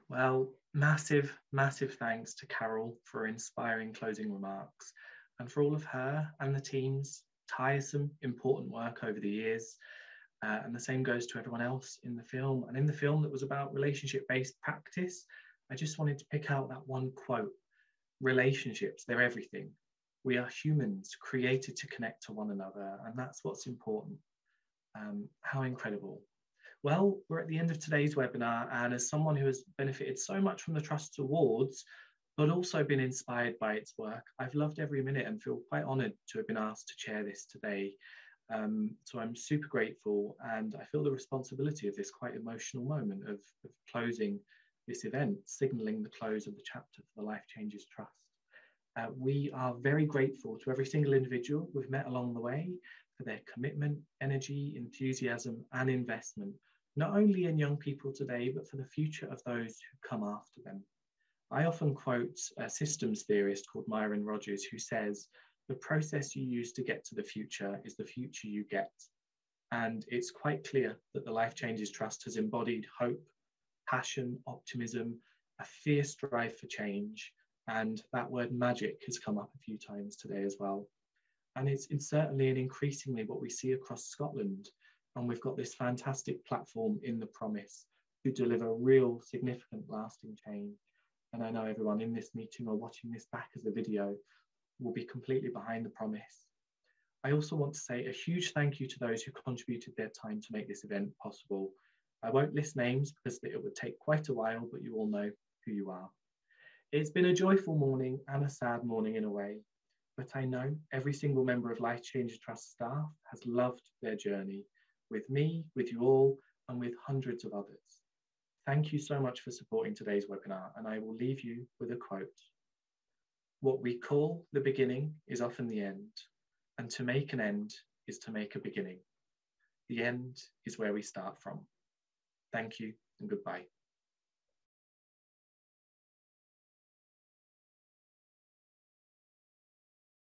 Well, massive thanks to Carol for inspiring closing remarks, and for all of her and the team's tiresome, important work over the years. And the same goes to everyone else in the film. And in the film that was about relationship-based practice, I just wanted to pick out that one quote: relationships, they're everything. We are humans created to connect to one another, and that's what's important. How incredible. Well, we're at the end of today's webinar, and as someone who has benefited so much from the Trust's awards, but also been inspired by its work, I've loved every minute and feel quite honoured to have been asked to chair this today. So I'm super grateful, and I feel the responsibility of this quite emotional moment of closing this event, signalling the close of the chapter for the Life Changes Trust. We are very grateful to every single individual we've met along the way for their commitment, energy, enthusiasm and investment, not only in young people today, but for the future of those who come after them. I often quote a systems theorist called Myron Rogers, who says, "The process you use to get to the future is the future you get." And it's quite clear that the Life Changes Trust has embodied hope, passion, optimism, a fierce drive for change, and that word magic has come up a few times today as well. And it's certainly and increasingly what we see across Scotland. And we've got this fantastic platform in the Promise to deliver real, significant, lasting change. And I know everyone in this meeting or watching this back as a video will be completely behind the Promise. I also want to say a huge thank you to those who contributed their time to make this event possible. I won't list names because it would take quite a while, but you all know who you are. It's been a joyful morning and a sad morning in a way, but I know every single member of Life Changes Trust staff has loved their journey with me, with you all, and with hundreds of others. Thank you so much for supporting today's webinar, and I will leave you with a quote. What we call the beginning is often the end, and to make an end is to make a beginning. The end is where we start from. Thank you and goodbye.